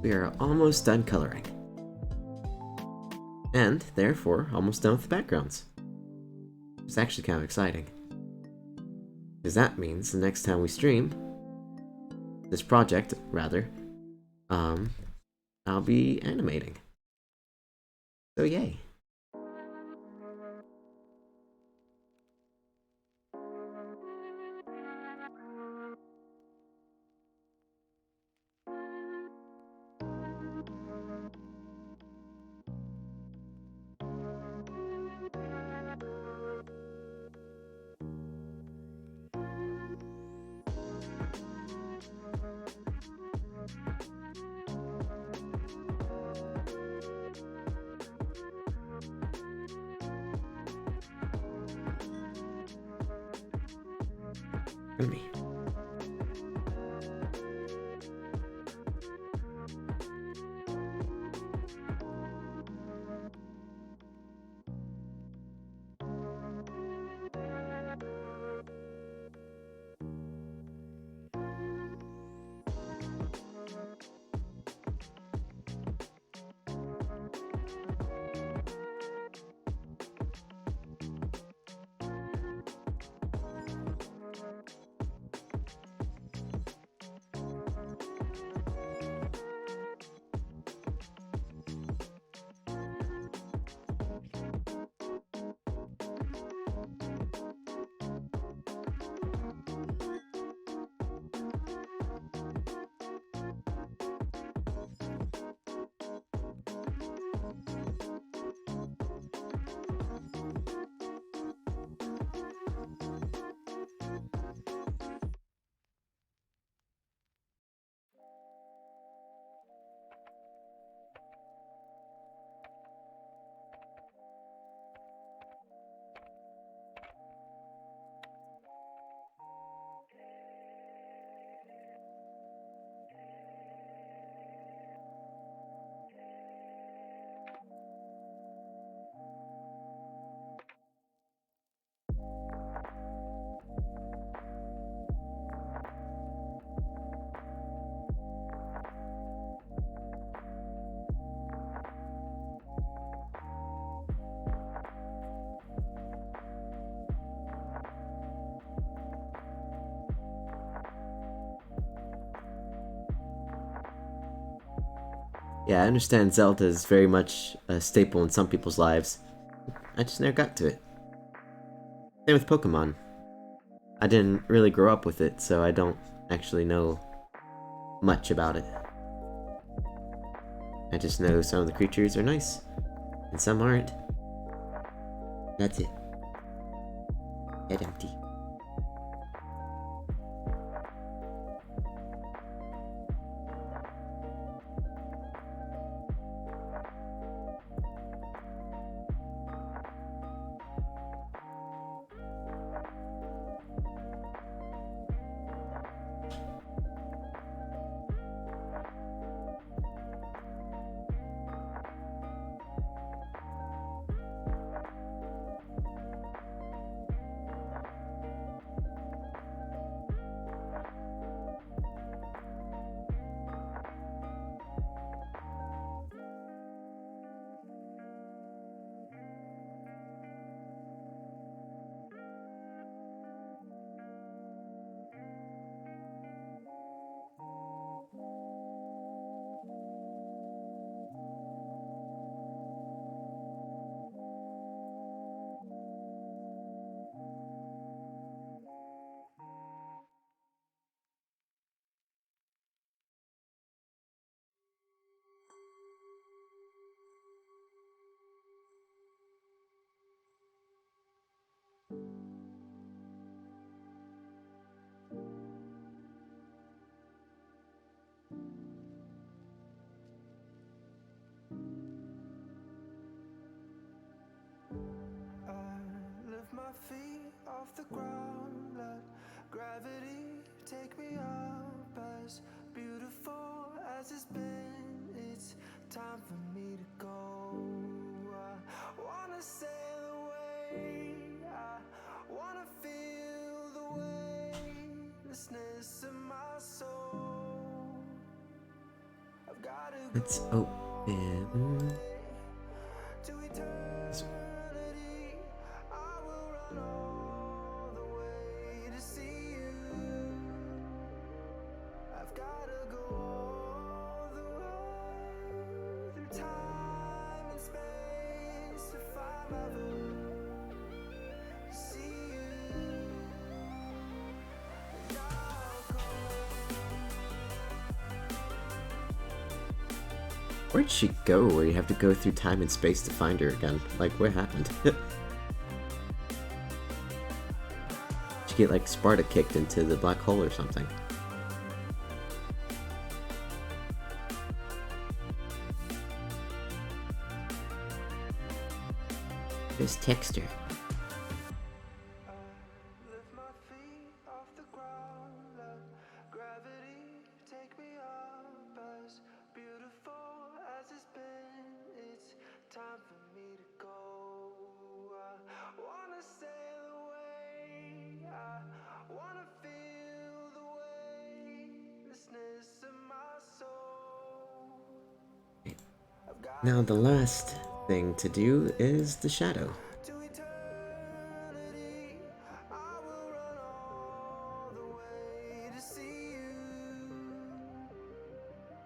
We are almost done coloring. And, therefore, almost done with the backgrounds. It's actually kind of exciting. Because that means the next time we stream, this project, rather, I'll be animating. So yay. Me. Yeah, I understand Zelda is very much a staple in some people's lives. I just never got to it. Same with Pokemon. I didn't really grow up with it, so I don't actually know much about it. I just know some of the creatures are nice, and some aren't. That's it. Head empty. My feet off the ground, let gravity take me up. As beautiful as it's been, it's time for me to go. I wanna sail away, I wanna feel the weightlessness of my soul. I've gotta go. Let's open. To eternity, I will run all the way to see you. I've gotta go all the way through time and space. Where'd she go where you have to go through time and space to find her again? Like, what happened? Did she get, like, Sparta kicked into the black hole or something? Just text her. Lift my feet off the ground, let gravity take me up. As beautiful as it's been, it's time for me to go. I wanna sail away, I wanna feel the weightlessness of my soul. Now the last thing to do is the shadow. To eternity, I will run all the way to see you.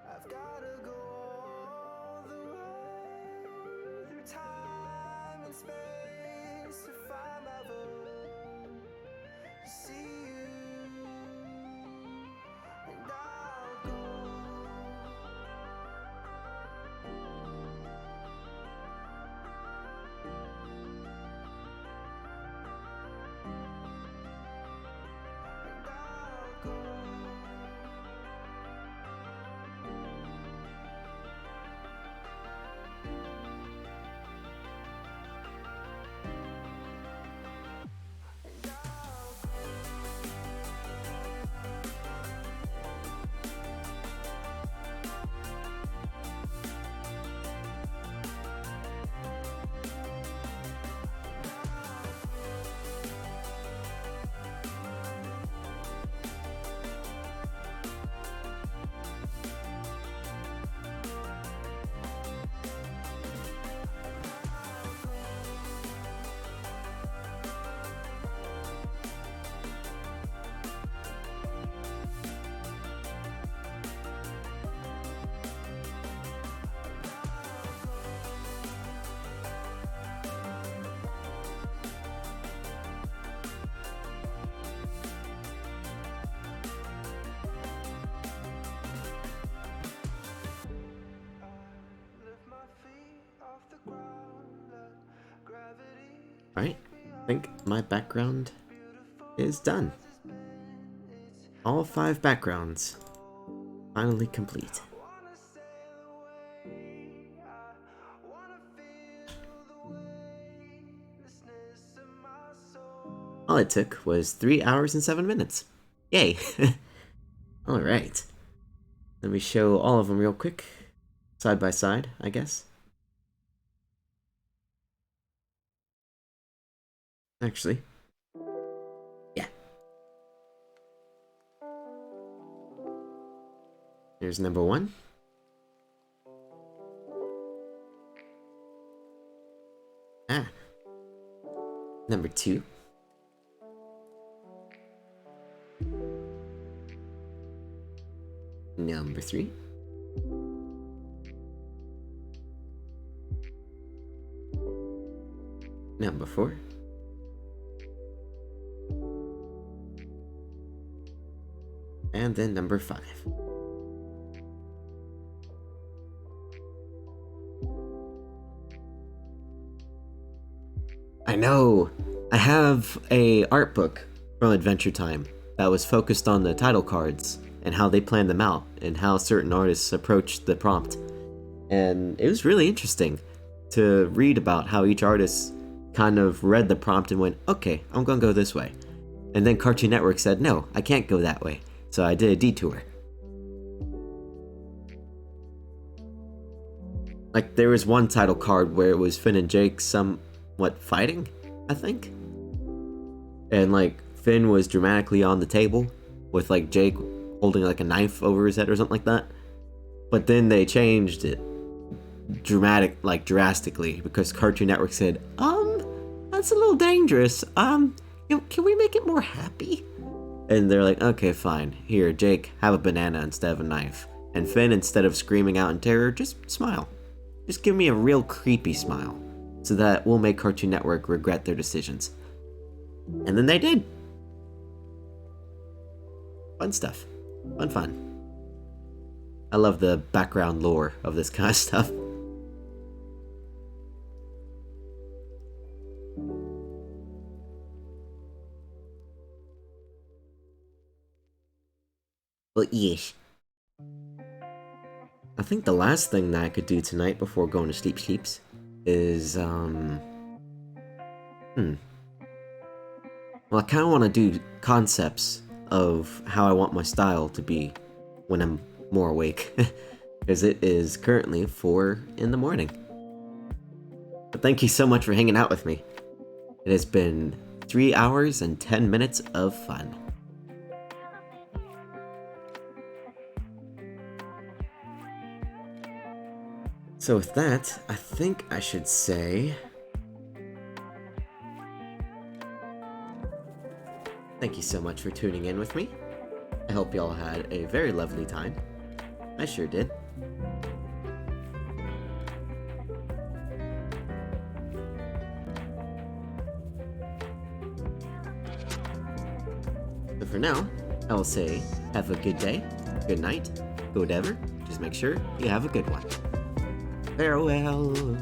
I've gotta go all the way through time and space if I'm ever to see you. And I'll go. Alright, I think my background is done. All 5 backgrounds finally complete. All it took was 3 hours and 7 minutes. Yay! Alright. Let me show all of them real quick. Side by side, I guess. Actually. Yeah. Here's number 1. Ah. Number 2. Number 3. Number 4. And then number 5. I know! I have a art book from Adventure Time that was focused on the title cards and how they planned them out and how certain artists approached the prompt. And it was really interesting to read about how each artist kind of read the prompt and went, okay, I'm gonna go this way. And then Cartoon Network said, no, I can't go that way. So I did a detour. Like, there was one title card where it was Finn and Jake somewhat fighting, I think. And, like, Finn was dramatically on the table with, like, Jake holding, like, a knife over his head or something like that. But then they changed it drastically because Cartoon Network said, that's a little dangerous. Can we make it more happy? And they're like, okay, fine. Here, Jake, have a banana instead of a knife. And Finn, instead of screaming out in terror, just smile. Just give me a real creepy smile. So that we'll make Cartoon Network regret their decisions. And then they did. Fun stuff. Fun. I love the background lore of this kind of stuff. But yes. I think the last thing that I could do tonight before going to sleeps is, well, I kind of want to do concepts of how I want my style to be when I'm more awake, because it is currently 4 in the morning. But thank you so much for hanging out with me. It has been 3 hours and 10 minutes of fun. So with that, I think I should say thank you so much for tuning in with me. I hope y'all had a very lovely time. I sure did. So for now, I will say have a good day, good night, whatever. Just make sure you have a good one. Farewell.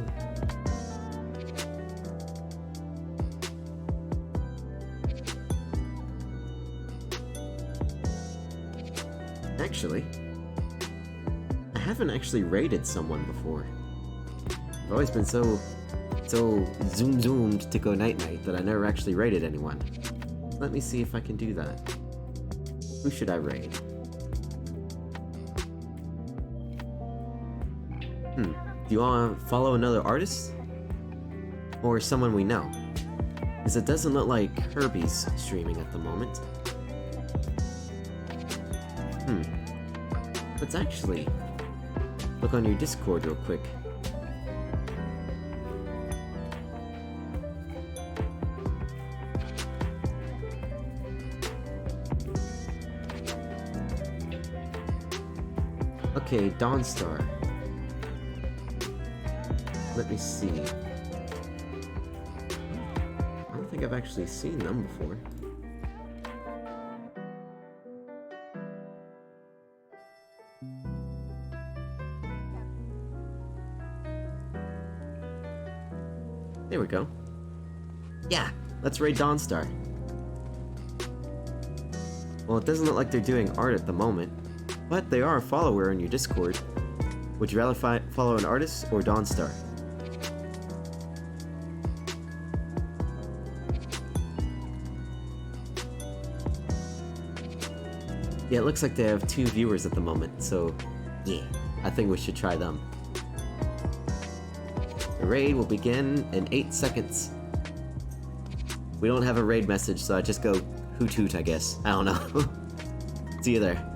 Actually, I haven't actually raided someone before. I've always been so zoomed to go night-night that I never actually raided anyone. Let me see if I can do that. Who should I raid? Do you want to follow another artist? Or someone we know? Because it doesn't look like Herbie's streaming at the moment. Let's actually look on your Discord real quick. Okay, Dawnstar. Let me see. I don't think I've actually seen them before. There we go. Yeah, let's raid Dawnstar. Well, it doesn't look like they're doing art at the moment, but they are a follower in your Discord. Would you rather follow an artist or Dawnstar? Yeah, it looks like they have 2 viewers at the moment, so yeah, I think we should try them. The raid will begin in 8 seconds. We don't have a raid message, so I just go hoot hoot, I guess. I don't know. See you there.